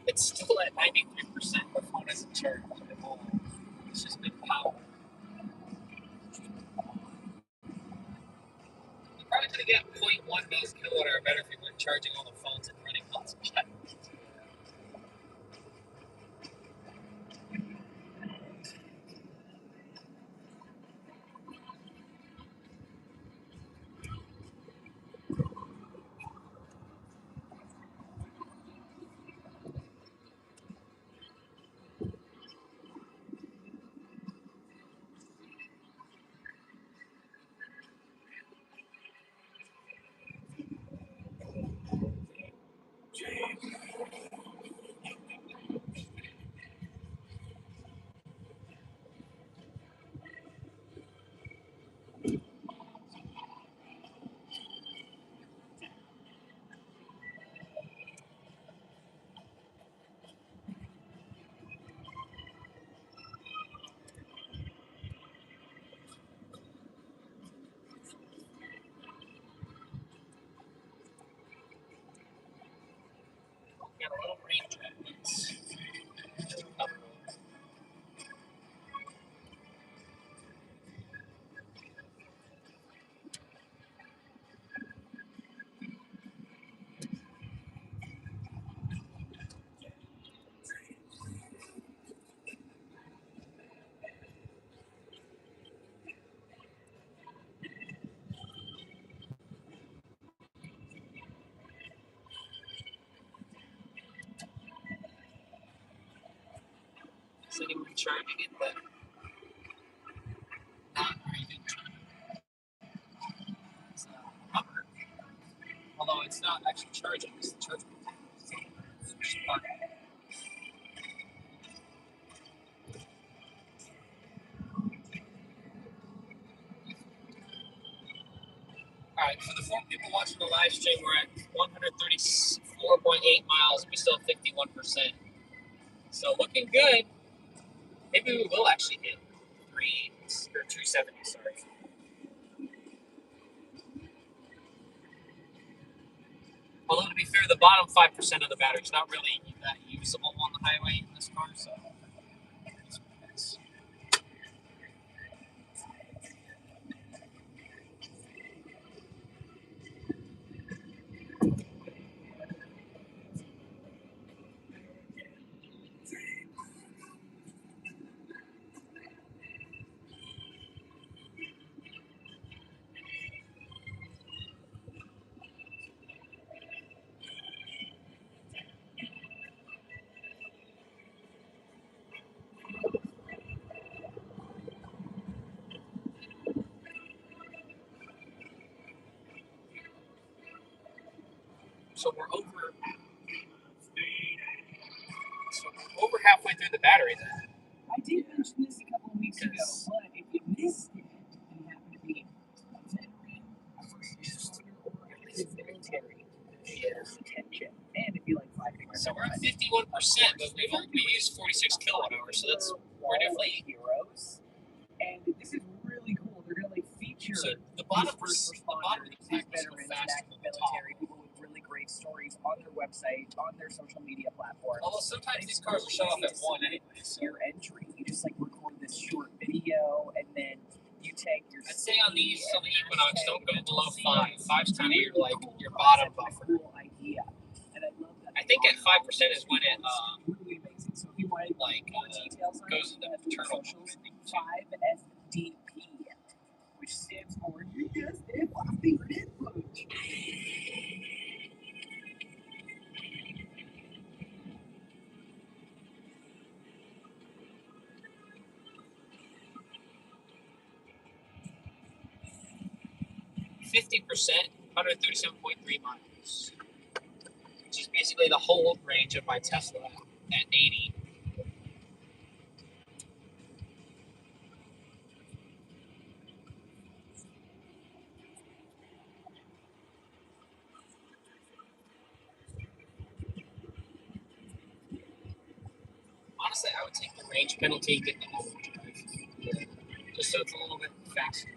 It's still at 93%. The phone isn't charged at all. It's just been power. You probably could have got 0.1 mils kilowatt hour better if you weren't charging all the phones and running hotspot. Got a little rain trap. Is anyone charging it? But not very good charging. It's rubber. Although it's not actually charging, it's the charger. Alright, for the 4 people watching the live stream, we're at 134.8 miles. We still have 51%. So looking good. Maybe we will actually hit 270, sorry. Although to be fair, the bottom 5% of the battery is not really that usable on the highway in this car, so it's so we're over halfway through the battery then. I did mention this a couple of weeks ago, but if you missed it and you happen to be a veteran, a first responder, or a military, attention. And if you like flying, So we're at 51%, but we used 46 kilowatt hours, so we're definitely heroes. And this is really cool. They're gonna feature the bottom first of the responders, pack these was veterans, fast active military, people with really great stories on their website, on their social media platforms. Although sometimes these cars will show off at 1 anyway. So your entry, you just like record this short video, and then you take your. I'd say on the Equinox, don't go below 5. 5's kind of your bottom buffer. Cool idea. And I love that. I think at 5% is when it really amazing. So if you want more details on goes it, into internal. 5FDP, which stands for you guessed it, my favorite input. 50%, 137.3 miles, which is basically the whole range of my Tesla at 80. Honestly, I would take the range penalty and get the all-wheel drive, just so it's a little bit faster.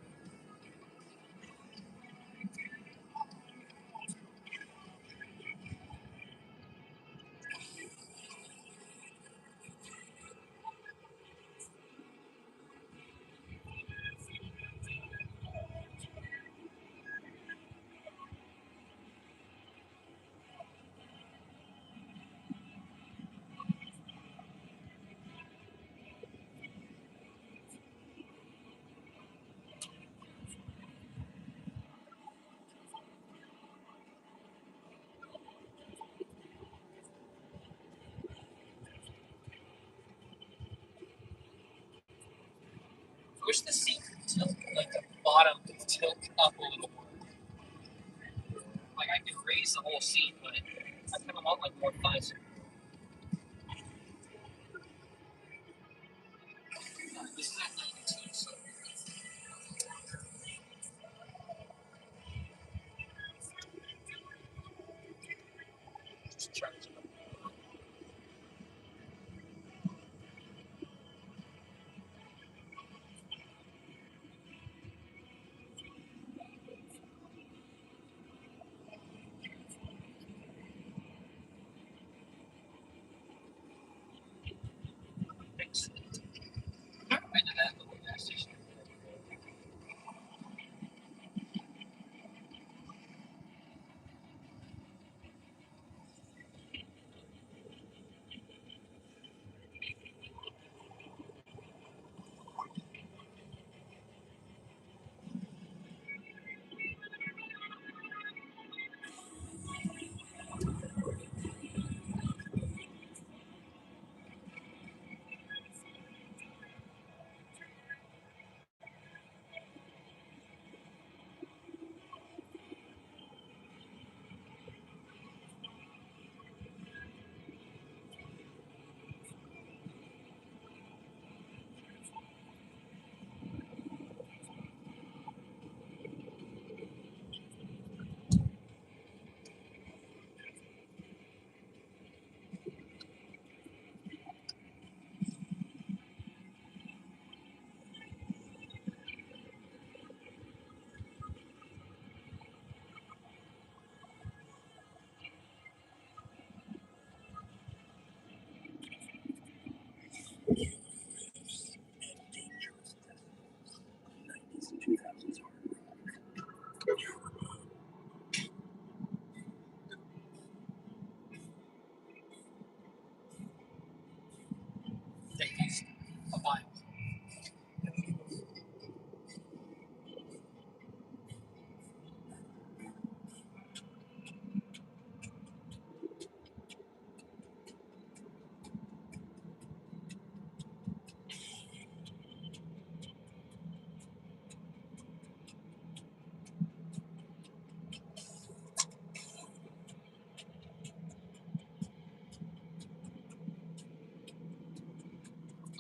I wish the seat could tilt, like the bottom could tilt up a little more. Like I could raise the whole seat, but I kind of want like more thighs. This is at 92, so just charge it up.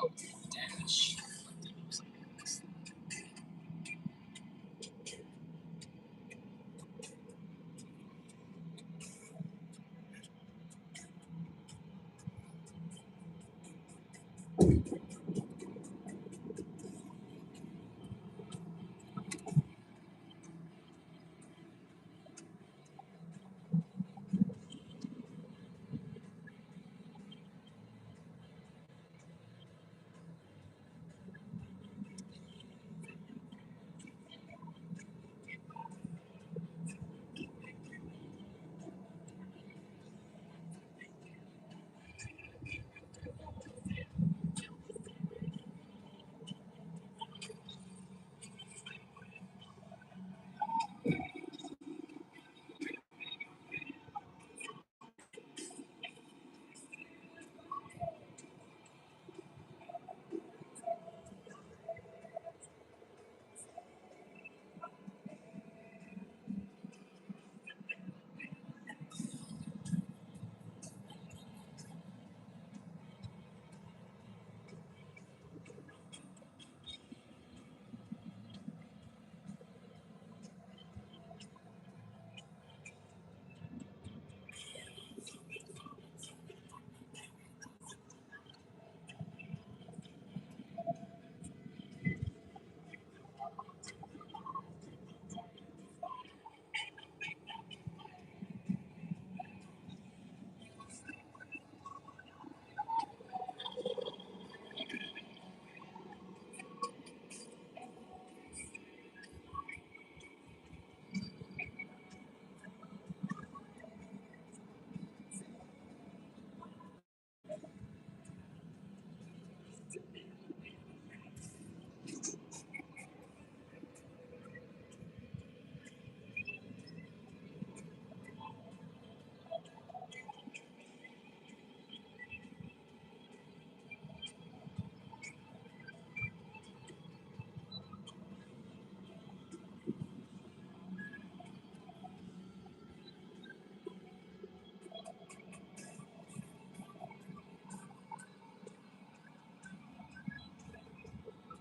Oh, dash.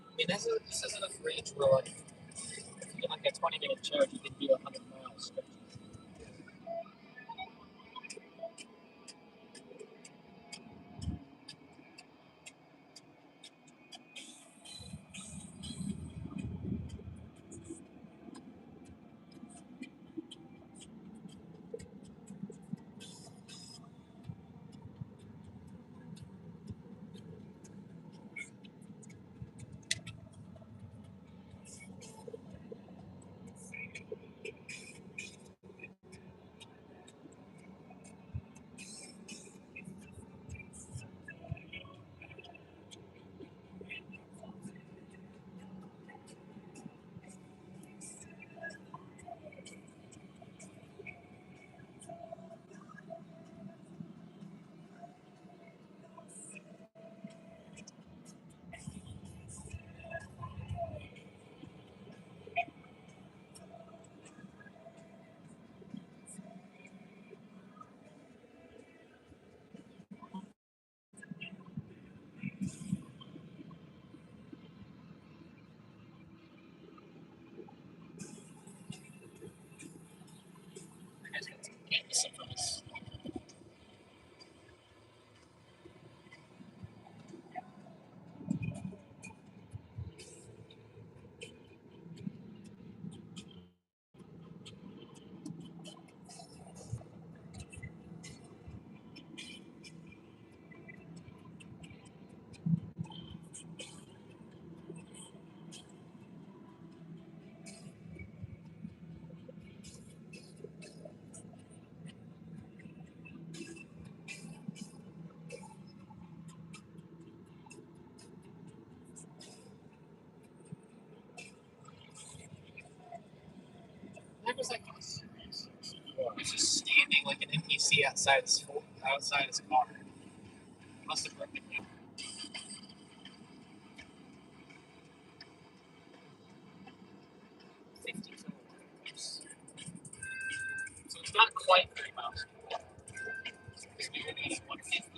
I mean, this is enough range where, like, if you get like a 20-minute charge, you can do 100-mile stretches. You guys got some canvas from us. That was like he's just standing like an NPC outside his car. Must have broken down. 50 kilograms. So it's not quite 3 miles. It's maybe 150.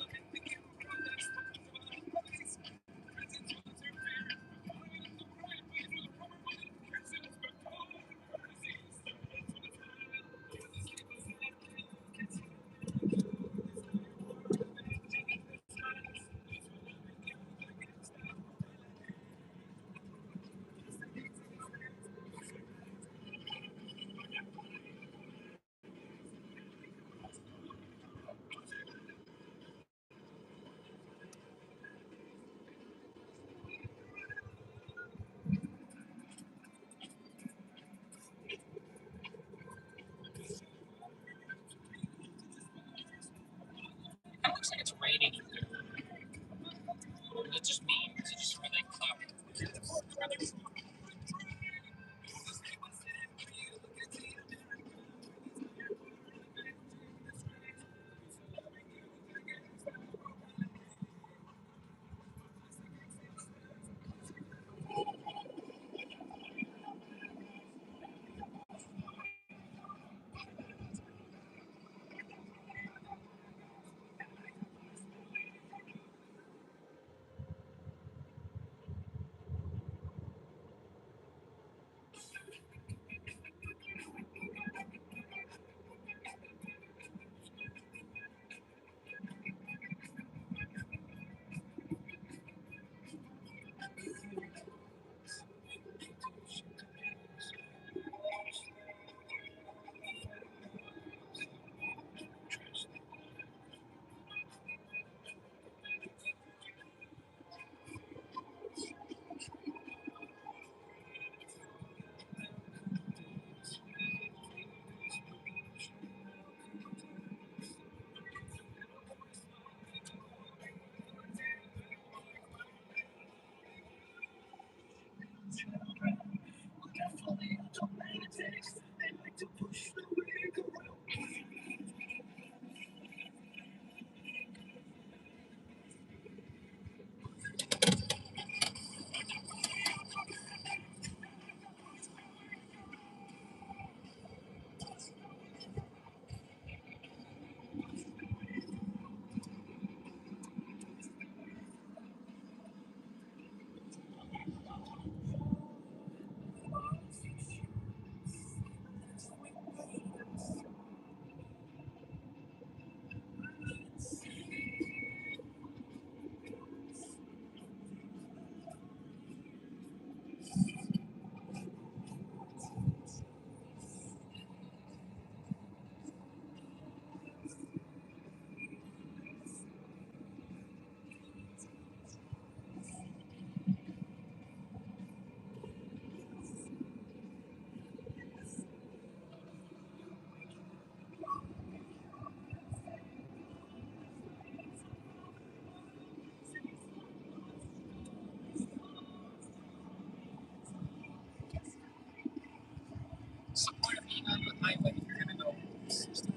highway, you're gonna go 60.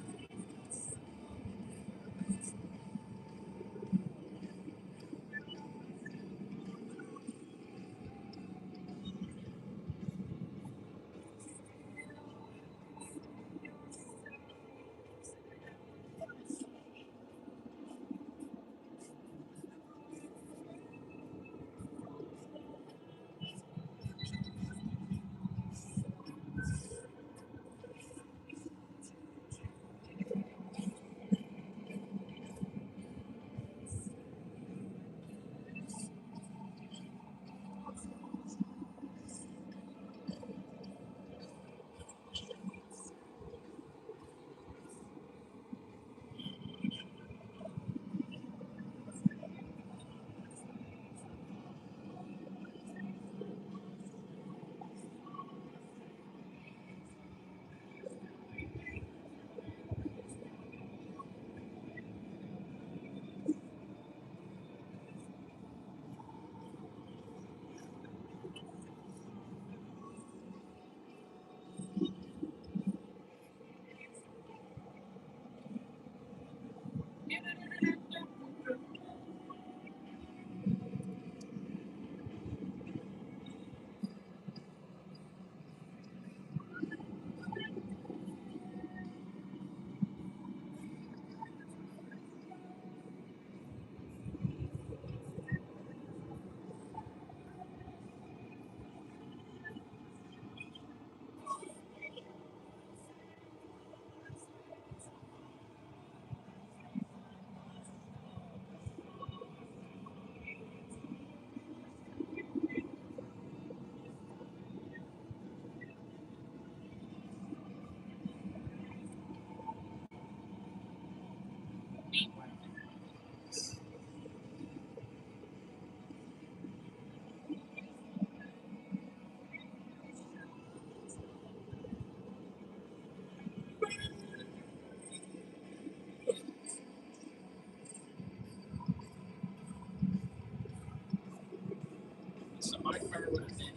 So my car would have been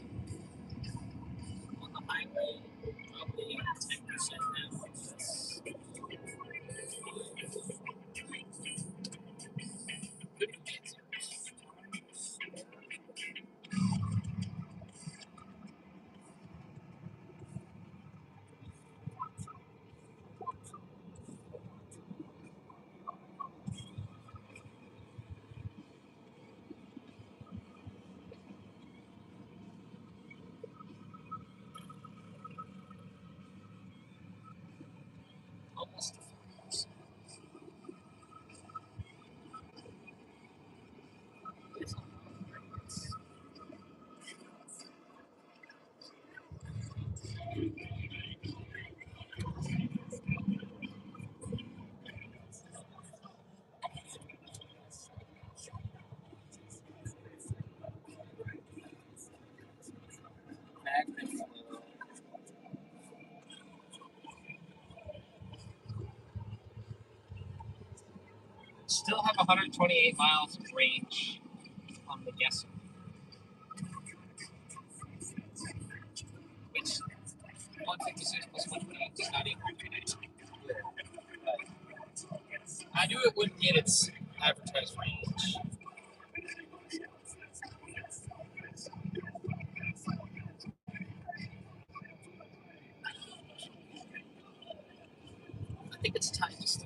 on the highway probably 10% now. Good fancy. Almost. Still have 128 miles of range on the guesser. Which 156 plus 128 does not equal 290. I knew it wouldn't get its advertised range. I think it's time to stop.